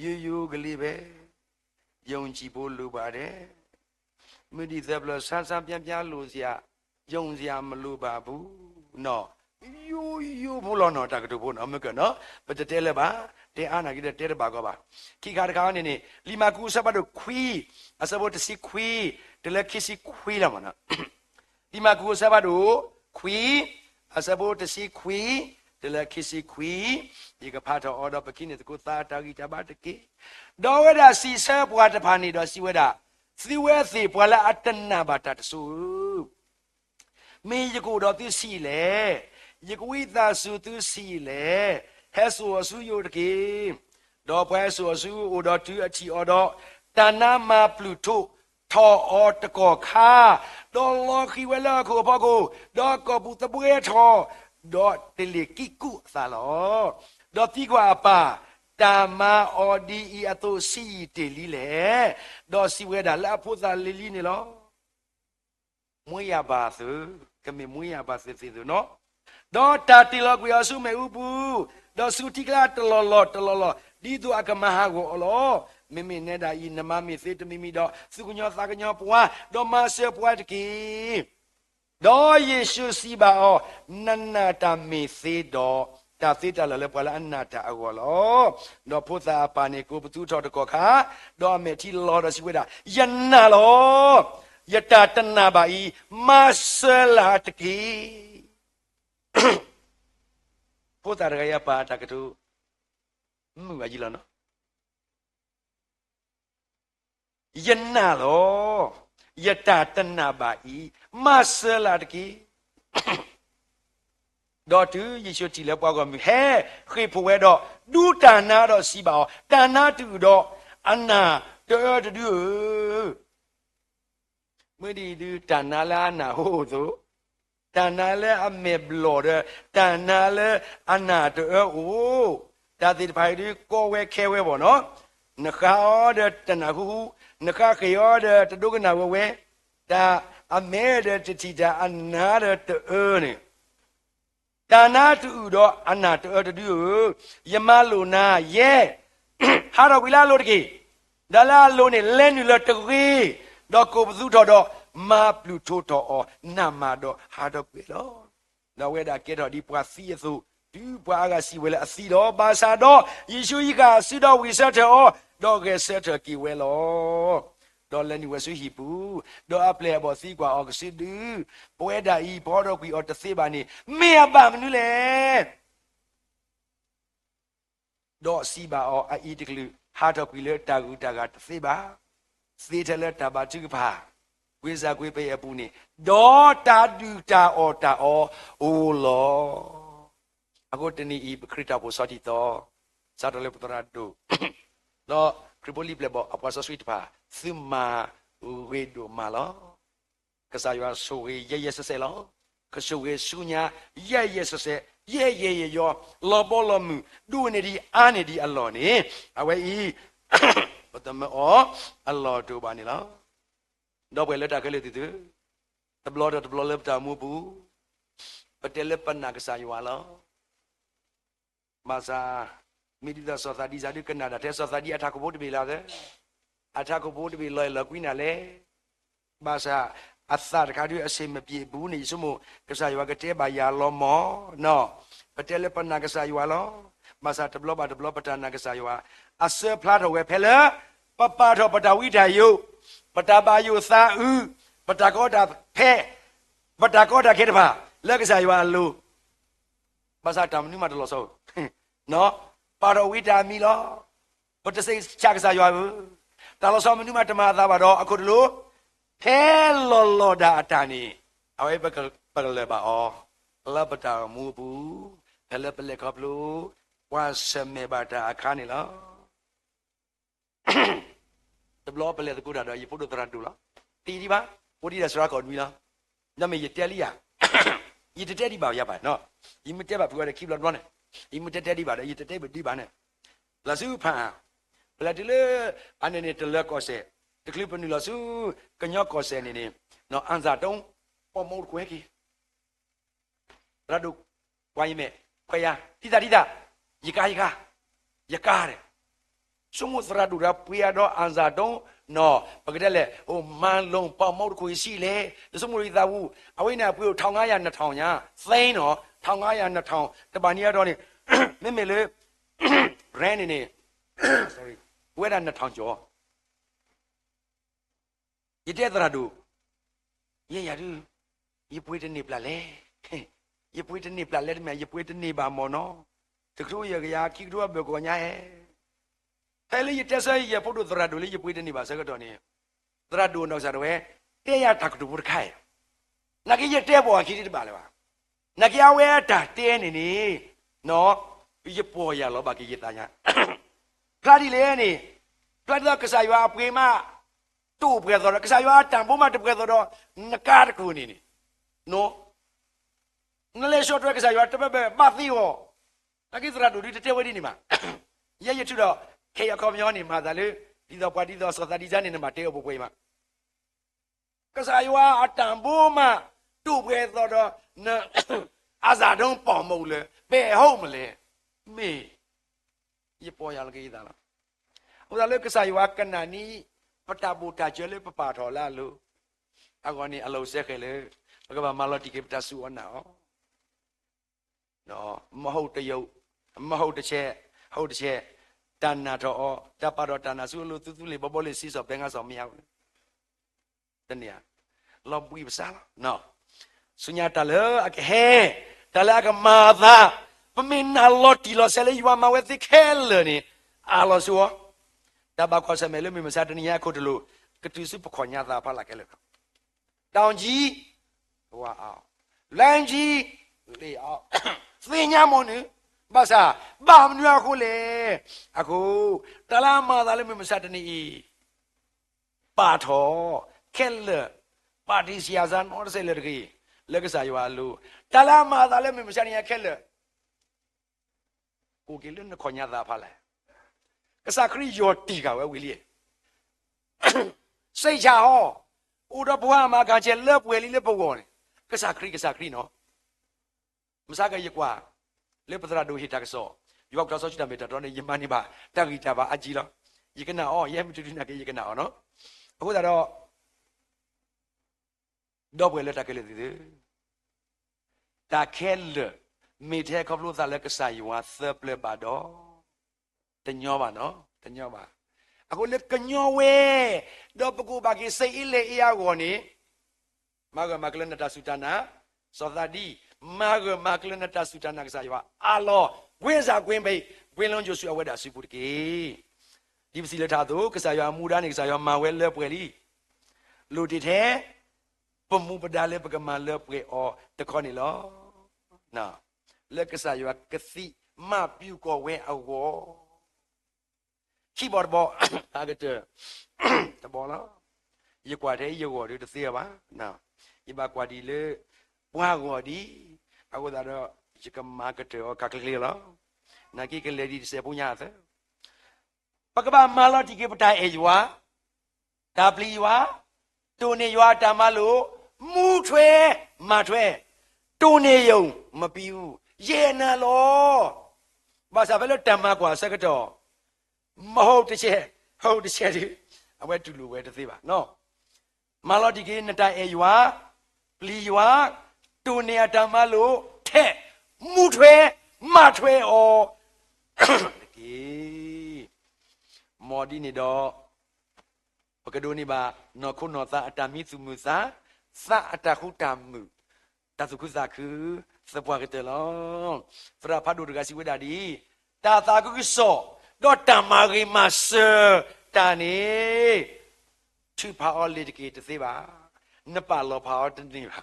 ယိုယိုကလေးပဲယုံကြည်ဖို့လိုပါတယ်မိဒီသဘလဆန်းဆန်းပြန်ပြန်လို့စရာယုံစရာမလိုပါဘူးနော်ယိုယိုဖို့လို့နော်တကတူဖို့နော်မကနော်ပတတဲလဲပါတဲအာနာကြီးတဲတပါကောပါခိခါတကားနေနေလီမာကူစပတ်တို့ခွီအစဘတ်စီခွီတလက်ခိစီခွီလာမနာလီမာကူစပတ်တို့ခွီအစဘတ်စီခွီတလက်ခိစီခွီဒီကဖာတော်အော်တော့ပကိနေတကူတာတာဂီတပါတကေဒေါ်ဝဒစီဆပွားတဖာနေတော့စီဝဒစီဝဲစီပွာလာအတနာဘာတတဆူမေယကိုတော့သူစီလေယကဝိသာစုသူစီလေဟဲဆူအဆူယိုတကေဒေါ်ပွဲဆူအဆူအိုတော့သူအချီအော်တော့တနာမပလူထိုထောအော်တကောခါဒေါ်လောခီဝဲလာကိုဘောကိုဒေါ်ကပူတပွဲထောဒေါ်တလီကိကုသာလောဒေါ်တိကွာပါတာမာအော်ဒီအတူစီတေလီလေဒေါ်စီဝဲဒါလာဖို့သာလီလီနေလောမွေးရပါသကမေမွေးရပါစေသေးနော်ဒေါ်တာတီလောကွေအဆုမေဥပူဒေါ်စုတိကလာတလောလောဒီသူအကမဟာကိုအလောမိမိနဲ့ဒါဤနမမိစေတမိမိတော့စုကညောသာကညောပွားဒေါ်မဆေပွားတကီဒေါ်ယေရှုစီပါအောနနတာမေစေတော့တာသီတလလေပလာအနာတာအောလောတော့ဖုသာပါနေကိုပသူတော်တကောခါတော့မေတီလောတော့စီဝဲတာယနာလော yata tanabai masalatki potaraya pa takatu aji no yana lo yata tanabai masalatki đó thứ Giêsu chỉ là bao gồm he khi phụ vệ đó đu tàn na đó si bảo tàn na từ đó anh na đưa mới đi đưa tàn na là anh na hô số tàn na là anh mẹ blo đó tàn na là anh na đưa ô ta thì phải đi cô về kêu về bỏ nó khao đó tàn na hú khao khi đó ta đu cái nào về ta anh mẹ đó chỉ ta anh na đó đưa này ta na tu đó anh na tu đưa yamalu ye ha đâu bị la lô đi đã la lô này lên như là tự ghi đó cô giúp đó ma pluto đó nama đó ha đâu bị đó đâu cái đã kết hợp đi qua xí số đi qua cái xí về là xí đó ba sa đó Giêsu ý cả xí đó vì sao thế đó cái sao thế kỳ về lo đó là những sự hiệp vụ đó áp lệ bỏ xí qua ở xí đứ bố đã ý bỏ đó quỳ ở tất xí bà này mẹ bà mình nữa lẽ đó xí bà ở ý tức là hát ở quỳ lệ ta gu ta gạt xí bà xí thế lệ ta bà chữ bà quỳ ra quỳ bây giờ bù này đó ta đu ta ô lo aku teni i krita po sa dito sa dole putarado đó kripoli plebo apa sa sweet pa sima wedo malo kasaywa sowe ye se lo kasowe sunya ye se ye yo lobo lomu du ne di ane di Allah ni awe i patama o Allah do ba ni lo do bwe leta kele ti tu tablo le ta mu bu patele panna kasaywa lo masa medita sotadi zadi kenada te sotadi atakubo de la de atakubo de la la kwina le masa asar khadu ase mapie bu ni sumo kasaywa kate ba ya lo mo no patele panna kasaywa lo masa tablo patana kasaywa ase phla tho we phele papa tho patawi da yu pataba yu sa u patakoda phe patakoda ke ba le kasaywa lu masa tamni ma lo so no para wita mi lo but to say chak sa ywa bu ta lo so mnu ma tama tha ba do akhu de lo phe lo da atani awai bakal le ba o la bata mu bu phele pele kap lo wa same ba ta akha ni lo de blo pele de ku da do yi photo tra tu lo ti di ba wo di da sra ko nui lo na me ye tel li ya yi de di ba ya ba no yi me te ba bu ga de keep lo no ne imutete di bada yitete di bane la su pha bla de le anene de le ko se de clip ni la su kanyo ko se ni no anza tong po mo kwe ki radu kwa yime kwa ya tita yika de sumu radu ra puya do anza tong no bagdele o man long po mo ko si le sumu ri da wu awina pu 1500 2000nya thian no 1500 2000တပါနီရတော့နေမေလေ brand နေ sorry ဝဲတာ2000ကျော်ရတဲ့သရတို့ရရတူရပွေးတနေပလာလေရပွေးတနေပလာလေမြရပွေးတနေပါမော်နော်တခရိုးရကရာခိကရိုးဘေကောညာဟဲဖဲလေရတဲ့ဆရဖို့တို့သရတို့လေရပွေးတနေပါစကတော့နေသရတို့တော့ဆရဝဲတဲ့ရတကတူဘူးခိုင်နကရတဲ့ပေါ်ခိတိပါလေပါနကရဝဲတာတဲနေနေနော်ရပေါ်ရလောပါကိတညာခလာဒီလေနေခလာတော့ကစားရွာပွေမတူ့ပွေတော့ကစားရွာတန်ဖို့မတပွေတော့နကားတကူနေနော်နလေရှော့တွဲကစားရွာတပပသီဟောနကိစရာဒူဒီတဲဝဲဒီနေမှာရထူတော့ခေရခေါမျောနေမှာဒါလေဒီတော့ပါတီတော့စောတာဒီဇာနေမှာတဲပွေမှာကစားရွာအတန်ဖို့မတူ့ပွေတော့နအာဇာတုံးပေါ်မုံလေဘယ်ဟုတ်မလဲမေရပေါ်ရလကေးသားလားဟိုဒါလေကစားရွာကနာနီပတာဘူတာကျဲလေပပါထော်လာလို့အကောနီအလုံးဆက်ခဲလေဘကဘာမလော်တီကေပတာဆူအနာနော်မဟုတ်တယုတ်မဟုတ်တစ်ချက်ဟုတ်တစ်ချက်တဏ္ဍာထောတပါတော့တဏ္ဍာဆူလို့သူလေးဘောလေးစီးစော်ဘဲငါဆောင်မရဘူးတနည်း လောပွေးပစားလားနော်ဆုညာတလအကဟဲတလကမာသာပမင်းနာလော်တီလောဆယ်ရွာမဝဲသိခဲလနေအာလောဆိုတဘကောဆမဲလို့မစားတနီယာခုတလို့ကတူစုပခွန်ညာသာဖလာကဲလို့တောင်ကြီးဟွာအောင်လန်ကြီးလေအောင်သင်ညာမွန်နေဘာသာဘာမနွားခုလေအခုတလားမာသာလည်းမစားတနီပါထောခဲလပါတီစီယာဇန်အော်ဆယ်လေကြီးလက်ကစားရွာလို့တလားမာသာလည်းမစားနေရခဲလကိုကလည်းခွန်ညာသာဖလာကစားခရီးယောတီကဝဲဝီလီစိတ်ချဟောဥဒဘွားမှာကကျဲလက်ပွဲလေးလက်ပုတ်ကောကစားခရီးနော်မစားကရကွာလေပဒရာဒိုဟိတကဆောယောက်တော့ဆောချတာမေတ္တာတော့နေယမနိဘာတဂိတာဘာအကြီးလောယကနာအောရဲမတူတူနာကေယကနာအောနော်အခုတော့တော့ပွဲလက်တကလေးဒီတာခဲလမေထဲကဘလို့သာလက်ကစားယဝသပလပါတော့တညောပါနော်တညောပါအခုလက်ကညောဝဲတော့ပကူဘာကိစိတ်အလေအရာကိုနေမာဂမကလနတာဆူတနာသောသဒီမာဂမကလနတာဆူတနာကစားယဝအာလောဝင်းစာကွင်းပိတ်ကွင်းလုံးကျဆူအဝဲတာဆူပုတကေဒီပစီလက်ထားသူကစားယဝမူဒါနေကစားယဝမာဝဲလက်ပွဲလီလူတီထဲပမှုပဒါလေပကမာလက်ပွဲအော်တခေါနေလောနော်လက်ကစားယဝကစီမပြူကောဝဲအောခိဘောဘောအားကတဲ့တဘောလားရကွာတဲ့ရကောတသေးပါနော်ဒီဘကွာဒီလေဘွားကောဒီအခုတော့ဒီကမာကတဲ့ကကလေးလားနာကိကလေးဒီစေပူညာတဲ့ပကဘာမာလောတိကေပတိုင်အေယွာဒါပလီယွာတူနေယွာတမလို့မူထွဲမထွဲတူနေယုံမပြီးဘူးရေနလောဘာသာပဲလို့တမကွာစကတော်မဟုတ်တစ်ချက်ဟုတ်တစ်ချက်ဒီအဝဲတူလူပဲတစ်သေးပါနော်မာလောဒီကေနတိုင်အေယွာပလီယွာတူနေတမလို့ထဲမူထွဲမထွဲဩကေမော်ဒီနေတော့ပကဒိုနီဘာနော်ခုနော်သာအတမီစုမှုသာသအတခုတမှုတသုခုသာခုစပွားကတဲ့လောဖရာဖတ်ဒိုတကစီဝဒဒီတာသာကုဆောတော့တမာရီမဆတာနေသူပါအော်လီတကေတသေးပါနပါလောပါအော်တနေပါ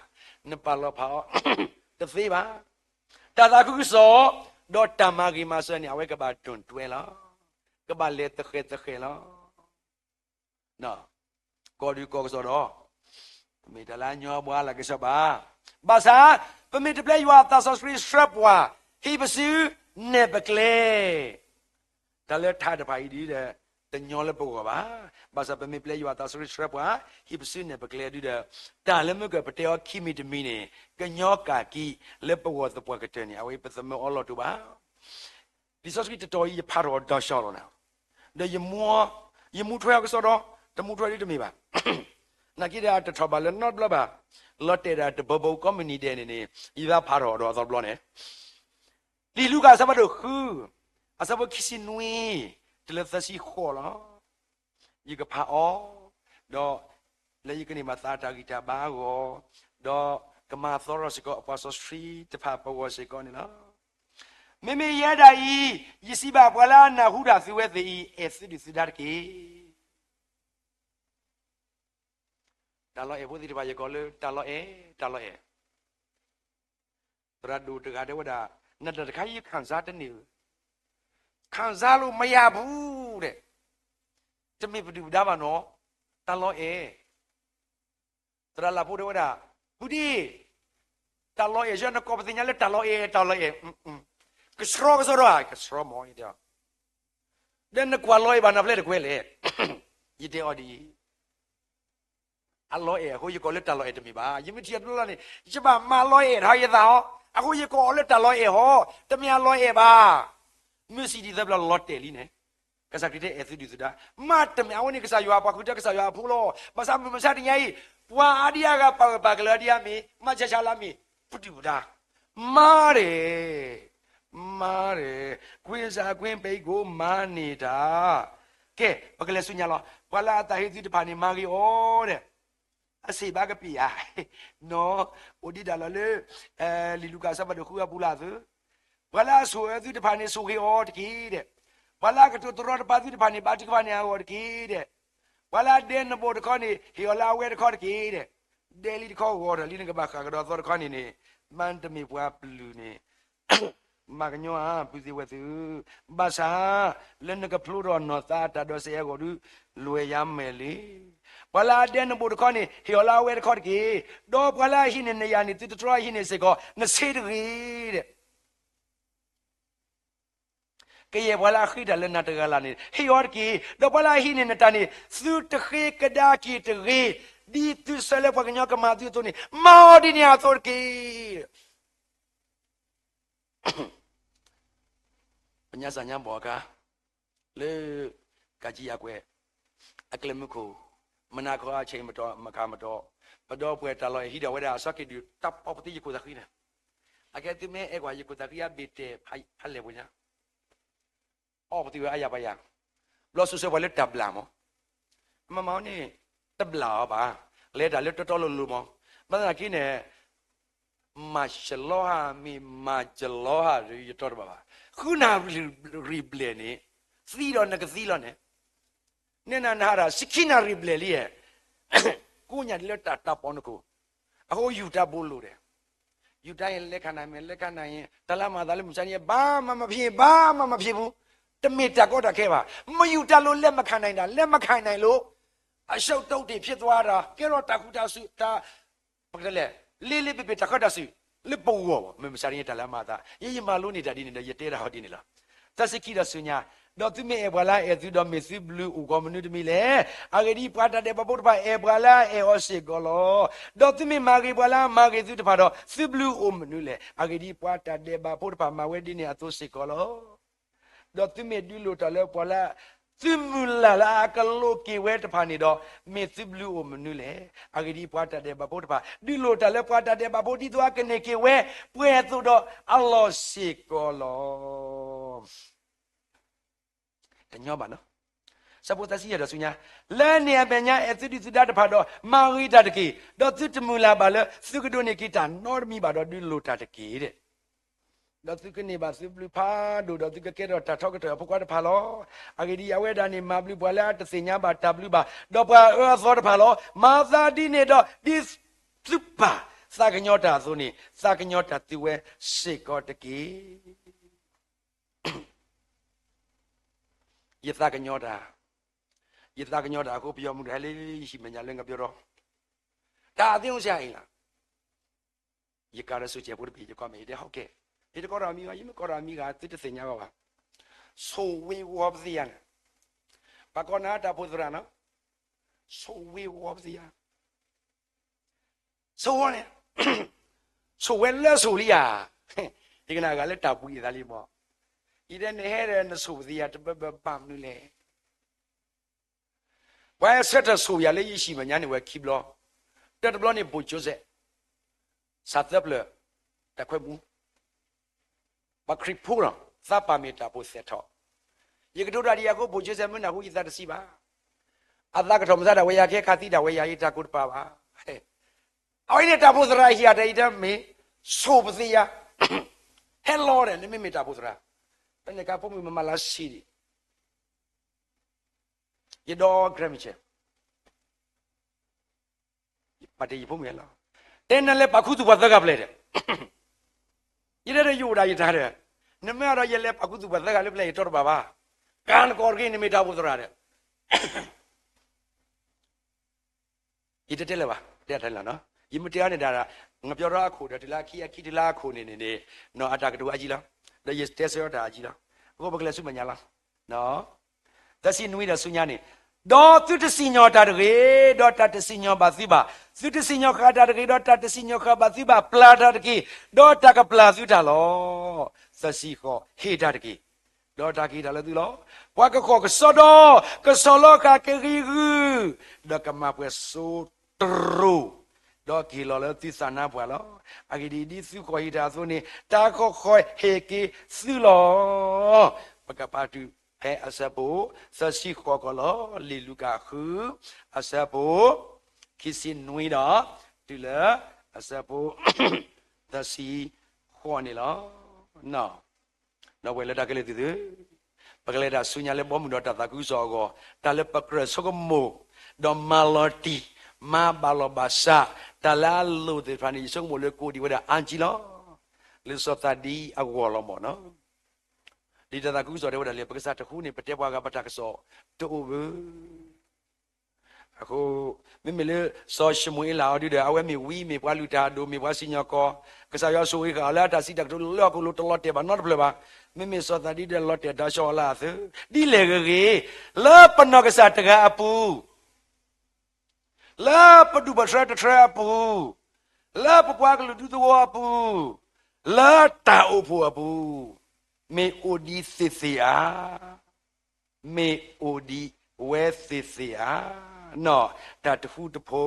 နပါလောပါအော်တသေးပါတာသာကုဆောတော့တမာရီမဆနေအဝဲကပါတွန်တွဲလားကဘာလေတခဲလားနော်ကောဒီကောဆိုတော့မေတလာညောဘွားလာကစပါဘာသာပမေတပလေယွာသဆောစရီစရပ်ဘွားဟိပစုနေပကလေတလဲထားတပါဤဒီတဲ့တညောလည်းပုတ်ပါဘာသာပမေပလေယွာသဆောစရီစရပ်ဘွားဟိပစုနေပကလေဒီတဲ့တာလည်းမကပတေောခိမီတမီနေကညောကာကီလက်ပုတ်သပွားကတဲ့နေအဝေးပသမအော်လောတူပါဒီဆောစရီတတော်ကြီးဖာတော်တော့ရှော့လို့နော်ဒါယမူထွဲကဆိုတော့တမူထွဲလေးတမီပါနာကိရာတထဘလနော့ဘလဘာလော့တေရာတဘဘကွန်မြူနီတီနေနေဤသာဖာတော်တော့သောဘလောနေဒီလူကစဘတော့ခူအစဘခိစီနွေတလသစီခေါ်လာဤကဖာအောတော့လေယကနေမသာတာဂီတာဘာကိုတော့ကမာသောရစကောအပတ်စထရီတဖာပဝစကောနေလားမေမေရဒာဤယစီဘာဘလာနာဟုဒါစီဝဲသီအစစ်ဒီစစ်ဒါကေတာလောအေဘုဒ္ဓဘာယေကောလေတာလောအေတရဒုတကတဲ့ဝဒနတ်တခါကြီးခံစားတဲ့နေခံစားလို့မရဘူးတဲ့တမိပဒူဒါမနော်တာလောအေတရလာဖို့တဲ့ဝဒဘုဒီတာလောအေရနကောပတိညာလေတာလောအေကစရောကစရောမော်ရတဲ့နကွာလောအေဘာနာဖလက်ကွဲလေယတဲ့အော်ဒီအလောအေဟိုယကောလက်တလောအေတမီပါယမတီအပလောနေယဘာမလောအေဟာယသာအခုယကောလက်တလောအေဟောတမီလောအေပါမြစီဒီသဘလောတဲလီနေကစားကတဲ့အသီဒီစဒါမတ်တမီအဝနိကစားရွာပါခုတကစားရွာဖူလို့မဆာမဆာတညာကြီးပွာအာဒီယာကပါကလဒီယာမီမချချလာမီပတူဒါမာတယ်ကွင်းစားကွင်းပိတ်ကိုမာနေတာကဲပကလေးဆုညာလောဘလာတာဟိသီတဖာနေမာကြီးဩတဲ့ အစီဘာကပြာနော်အိုဒီဒါလာလေလီလူကာဆဘဒခုအပူလာသဘာလာဆိုအသူတဖာနေဆိုခေအော်တကြီးတဲ့ဘာလာကတူတော်တပါသူတဖာနေပါတိကဖာနေအော်တကြီးတဲ့ဘာလာဒဲနဘောတခေါနေဟီယောလာဝဲတခေါတကြီးတဲ့ဒဲလီတခေါဝေါ်တယ်လီနကဘာခါကတော့တော်တခေါနေနေမန်တမီပွားပလူနေမကညောပူစီဝဲသူဘာသာလနကဖလိုတော့နော်သာတတော်ဆေကိုလူလွယ်ရမယ်လေဘာလာဒဲနဘောတခေါနေဟီယောလာဝဲတခေါတကြီးတော့ဘာလာဟိနေနေယာနေတူတော်ဟိနေစေကောနစေတကြီးတဲ့ကဲဘလာခိဒလနတကလာနေဟီယောကီဒဘလာဟိနေနတနေသုတခေကဒါကီတရေဒီသူဆလေပကညကမာတူတိုနေမော်ဒီနီယာသောကီပညာစညာဘောကလေကကြီးရကွယ်အကလမခုမနာခေါ်အချိန်မတော်မခါမတော်ဘတော်ပွဲတလောဟိဒဝဲဒါစကိဒီတပ်ပပတိယကိုသခိနေအကဲတိမဲအကွာယကိုသခိယဘီတေဖလေဝညာအော်ပတိဝအယပါယလောဆူဆေဝလက်တပ်လာမောမမောင်နေတပ်လာပါလေဒါလက်တော်လို့လို့မောမနာကိနေမာရှလောဟာမီမာဂျလောဟာရတော်ပါခုနာရီပလေနေသီတော့နကသီလောနေနေနာနာရာစခိနာရီပလေလီရဲ့ကိုညာလက်တာတပ်ပေါင်းကိုအခုယူတတ်ဖို့လို့တယ်ယူတိုင်းလက်ခံနိုင်မယ်လက်ခံနိုင်ရင်တလားမာသားလည်းမဆိုင်ရင်ဘာမှမဖြစ်ဘူးတမေတကောတာခဲ့ပါမယူတလို့လက်မခံနိုင်တာလက်မခံနိုင်လို့အရှုပ်တုတ်တွေဖြစ်သွားတာကဲတော့တခုတဆုတာဘာကလဲလေးပြပြတခတ်တဆုလပူရောမဆိုင်ရင်တလားမာသားရေးမလို့နေတာဒီနေရတဲတာဟောဒီနေလားတစခိရဆုညာတော့သူမေဘလာအဲသူတော့မေစီဘလူးဥကောမနုတမီလေအဂဒီပါတတဲ့ပပုတ်ပါအဲဘလာအဲဟောစီကောလောတော့သူမေမာဂီဘလာမာဂီသူတပါတော့စီဘလူးဥမနုလေအဂဒီပါတတဲ့ပပုတ်ပါမဝဲဒီနေအသူစီကောလောတော့သူမေဒီလိုတလဲပေါ်လာသူမူလာလာကလောကေဝဲတဖာနေတော့မေစီဘလူးဥမနုလေအဂဒီပါတတဲ့ပပုတ်ပါဒီလိုတလဲပါတတဲ့ပပုတ်ဒီသွားကနေကေဝဲပွဲသူတော့အလ္လာဟ်စီကောလောတညောပါနော်စပုတစီရတော့ဆုညာလဲနေပညာအသတိစဒတ်ဖာတော့မာဂိတတကေတော့သူတမူလာပါလဲသုကဒုန်ကိတာနောမီပါတော့ဒီလိုတာတကေတဲ့တော့သူကနေပါစပလူဖာတော့သူကကဲတော့တထောက်ကတော့ဖကွာတဖာလောအဂဒီအဝဲဒါနေမာဘလူပွာလာတစညာပါတဘလူပါတော့ပွာသောတဖာလောမာသာဒီနေတော့ဒီစပါစာကညောတာဆိုနေစာကညောတာသူဝဲစေကောတကေယသကညောတာကိုပြောမှုတယ်လေးရှိမညာလည်းငါပြောတော့ဒါအသိအောင်ရှာရင်လားယကာရဆုချေဖို့ပြီးကြွားမယ်တဲ့ဟုတ်ကဲ့ဒီကောရာမီကယမကောရာမီကတိတစညာပါဆိုဝေဝဘဇီယန်ပကောနာတာပုဒရနော်ဆိုဝေဝဘဇီယန်ဆိုဝနေဆိုဝဲလဲဆိုလီယာဒီကနာကလည်းတာပူရသားလေးပေါ့ဤတဲ့နေဟဲတဲ့နဆူစီရတပပပမ်နူလေဝဲဆက်တဆူရလေးရှိမညာနေဝဲခိဘလောတက်ဘလောနေဘူချိုဇက်စတ်တပ်လတခွဲဘူးပခရိပူရသပမီတာပုဆက်တော့ယေကဒုရဒီယကိုဘူချိုဇက်မနာဟူဤသတစီပါအသကတော်မစားတာဝေယခဲခတိတာဝေယဤတာကုတ်ပါပါဟဲ့အိုင်းနေတာပုစရာဟီယာတေတမေဆိုပစီယာဟဲလောတဲ့နိမိတာပုစရာတနေ့ကပုံမမလာရှိတယ်ရတော့ဂရမချေပတေပုံမလားတဲ့နလည်းပခုသူဘသကပလဲတဲ့ရတဲ့ယူတာရထားတဲ့နမရရလည်းပခုသူဘသကလည်းပလဲတော့ပါပါကန်ကောကိနိမိတာပုစရာတဲ့ဤတဲ့လည်းပါတဲ့တယ်လားနော်ယမတရားနေတာငါပြောတော့အခုတလားခိတလားခုနေနော်အတာကတူအကြီးလားဒါရတဲ့ဆောတာအကြီးလားအခုဘကလေးစုမညာလားနော်သစီနွေးတဲ့ဆုညာနေတော့သူတစီညောတာတကေတော့တတစီညောပါသိပါသူတစီညောခါတာတကေတော့တတစီညောခါပါသိပါပလာတာတကေတော့တကပလာသူတာလောသစီခောဟေတာတကေတော့တကေတာလည်းသူလောဘွားကခောကစောတော့ကစောလောကကေရီဂူတော့ကမပွဲဆိုတရူတော့ကီလောလည်းသစ္စာနာဘွာလောအဂီဒီစုခောဟိတာဆိုနေတာခောခောဟေကေစုလောပကပါတူဟဲအစဘူသစီခောကလောလီလူကခုအစဘူ kisi nui đó tu le asapo ta si hoa ni lo no we le da kele tu pakale da sunya le bom do ta ku so go ta le pakre so ko mo do maloti ma balobasa ta la lu de fani so mo le ko di wa da anji lo le so ta di awo lo mo no di ta ku so de wa da le pakasa ta khu ni pate bwa ga pata ka so to bu ako memele so shmui la odi de awe mi wi mi bwa lu ta do mi bwa sinya ko ka sa yo so wi ka la ta si ta do lo ko lo to lo te ba not ble ba meme so ta di de lo te da so la thu di le ge la pa no ka sa ta ga apu la pa du ba tra tra apu la pa kwa ka lu du to apu la ta o pu apu me odi thithia me odi we thithia no ta fu to po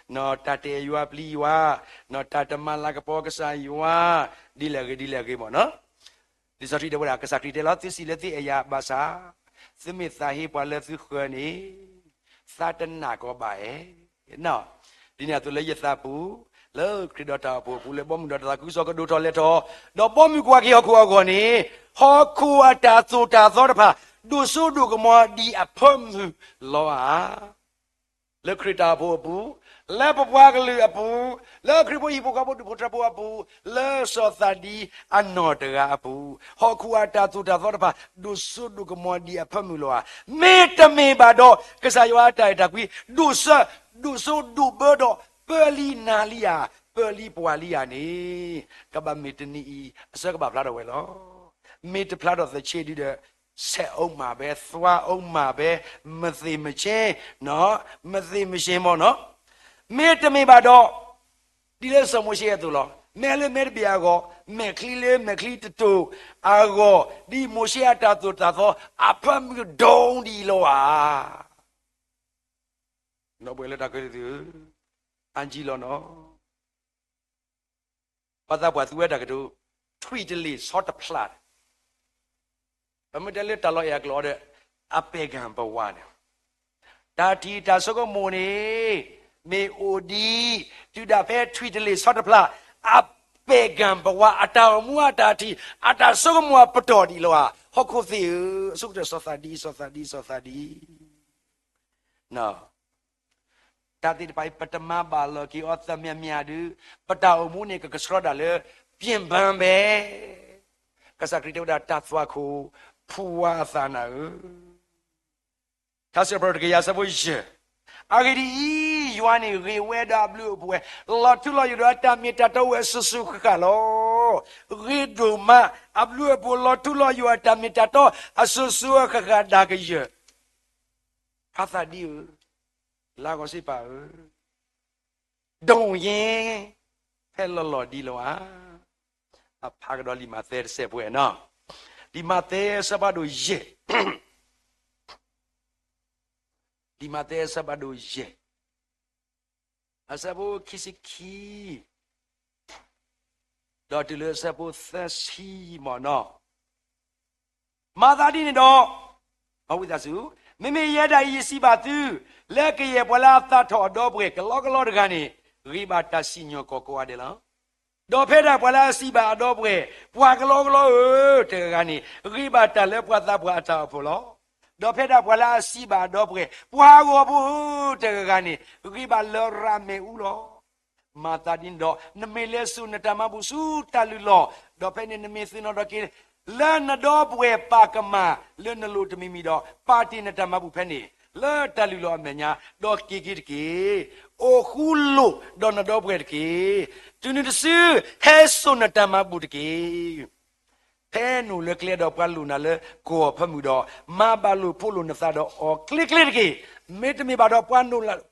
no ta te yua pli yua no ta ta ma la ka po ka sa yua di le ge mo no di sa ri de wa ka sa ri de la ti si le ti aya ba sa simi sa hi pa le su khwe ni sa ta na ko ba no di nya tu le ye sa pu le kri do ta pu le bom do ta ku so ko do to le to do bom ku ki ho ku ko ni ho ku ta su ta so ta pha du su du ko mo di a phom lo a le krita bo bu le bwa ga le apu le kri bo yi bo ga bo du bo tra bo apu le so ta di anot ga apu ho ku ata tu ta so ta ba du su du ko mo di a pham lo a me ta me ba do ka sa yo ta ta kwi du su du bo do pe li na li ya pe li bwa li ya ni ka ba me tni i asa ka ba pla do we lo me ta pla do the che di de set ông mà bé xoa ông mà bé mà gì mà che nó mà gì mà che mà nó mẹ ta mẹ bà đó đi lên sông mua xe tụi lo mẹ lên mẹ bị ago mẹ khi tụt ago đi mua xe ta tụt ta thôi áp cái đông đi lo à nó bây giờ đã cái thứ anh chỉ lo nó bắt đầu bắt đầu đã cái thứ three daily sort of plan amade le talo ya klo de apegan bawa ne ta ti ta so ko mo ni me odi tu da phe tweet le sot pla apegan bawa ata mu ata ti ata so ko mo pato di lo ha hokko thi so de so sa di no ta ti pai patama ba lo ki o ta mya mya du pata mu ne ka sro da le pyin ban be ka sa kri te da ta swa ko Pua sana Tasya berarti ya sabu je Agiri yuani rewe da blue bue la tu la yurata mita tawe susu kakalo ridu ma ablu bu la tu la yurata mita to asusu kakada ke je Kata dia la ko si pa Dong yin Hello lo di lo a Apa do lima ter se bue no Di mate sabado ye. Di mate sabado ye. Asabo kisiki. Dotile sabo thasi mono. Madadi ni do. Awidasu. Mimi yeda yisi batu. Leke ye bola tato dobre. Kalo degani. Riba tasinyo koko adela. Do peda pala siba dobre pwa glo te gani riba ta le pwa ta pwa ta polo do peda pala siba dobre pwa go bu te gani riba lo rame ulo mata din do nemele su natama bu su talulo do pene nemesi no do ki le na dobre pa kama le na lo te mimi do party natama bu phene le talulo amenya do ki o hulo do na dobre ki Tunisisu hesona tamabuki. Penu le clear do paluna le ko pamudo ma balu pulu na sado o click ki met mi bado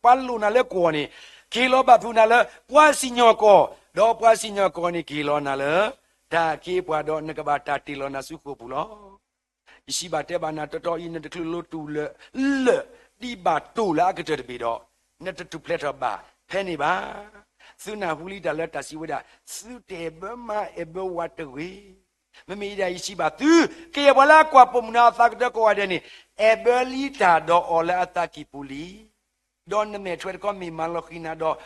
paluna le ko ni kilo bapuna le poasinyo ko do poasinyo ko ni kilo na le ta ki pwa do ne ka ba ta tilo na su ko pulo isi ba te ba na to yin de klu tu le di ba tu la ka te bi do ne tu plate ba penny ba Suna huli da leta siwida sute bema ebe watwe mimi da isiba tu ke wala kwa pomna fakda ko adeni ebe lita do ola ataki puli Don the metro come me malokina do,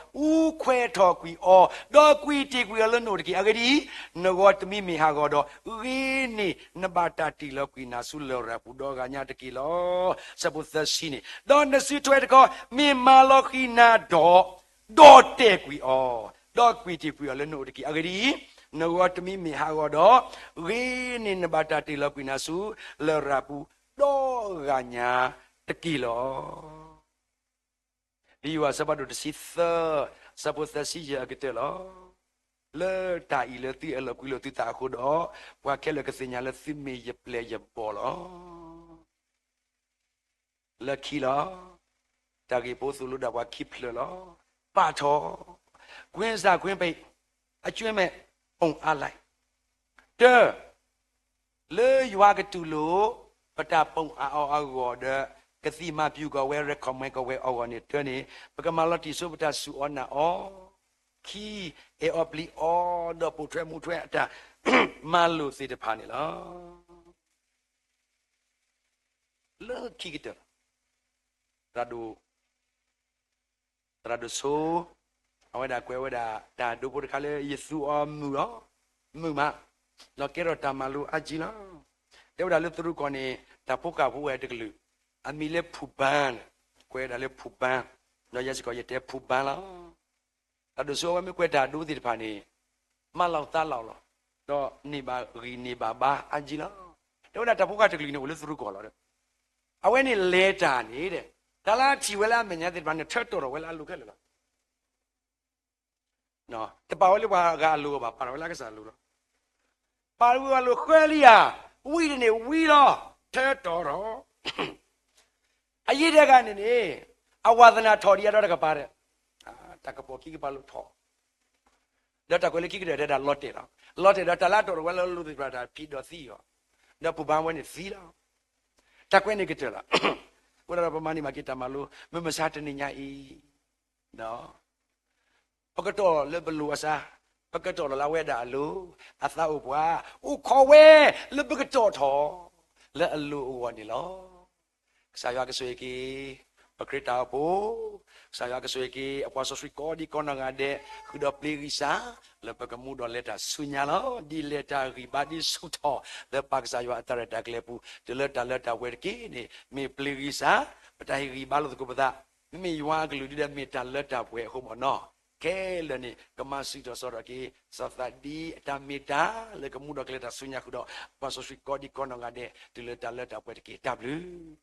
que talk we all, dog we take we alone no agadi, no what me hagodo, really nabata tiloquina sulo rapudoga kilo, suppose the sini. Don the sweet to call me malokina do take we all, dog we take we alone no agadi. No what me hagodo, really nabata tiloquina su, le rapu, doganya kilo. You are about to see the suppose the sea agitelo. Le tai le ti eloquilo tita hudo, quaquella cassignala thimmy ye play ye bolo. Le kilo, tagi posuluda wa keep lo, pato, Gwenza Gwenbay, a jume on ally. De le you are to low, but up on our water. Kasi ma piu go we recommend go we on it turn because malati so bata su ona o ki e obli o do putre mutre ta malu si de pani lo le ki gita radu so awada kwe wada ta do pu kale yesu o mu lo mu ma lo ke ro ta malu aji lo de wada le tru ko ni ta puka bu we de lu Amile Puban, quite a puban, no yes, go yet puban. I do so me quite a do the pani. Malo talalo, do niba baba angela. Don't have to go to clean with through color. I went in later, need Talati will have many other than a turtle or well, I look at it. No, the Paoli Galu about Paralaxalu. Palu look we didn't a wheel turtle. A year ago, I wasn't a tory at a pare. Takapoki Baluto. That I will kick it at a lotte. Lotte at a latter, well, Ludi brother, Peter Theo. The Puban when it's Theo. Takwenikitella. Whatever money Makita Malu, Mumma Satin in Yai. No. Pocato, Lebeluasa, Pocato, La Weda Lu, Athaupua, Ukowe, Lebegato, let a lu one law. Saya kesuiki pekrita po, saya kesuiki apa sesuatu di konang ade kuda pelirisa, lepas kemudian leta sunyala di leta riba di suto, lepas saya antara dak lepu, di leta werki ni me pelirisa, pada riba lu tu pada me yuang lu di dalam meta leta we homono. Kele ni kemasi dosor lagi safadi tamita le kemudian keleta sunya kuda apa sesuatu di konang ade di leta werki tablu.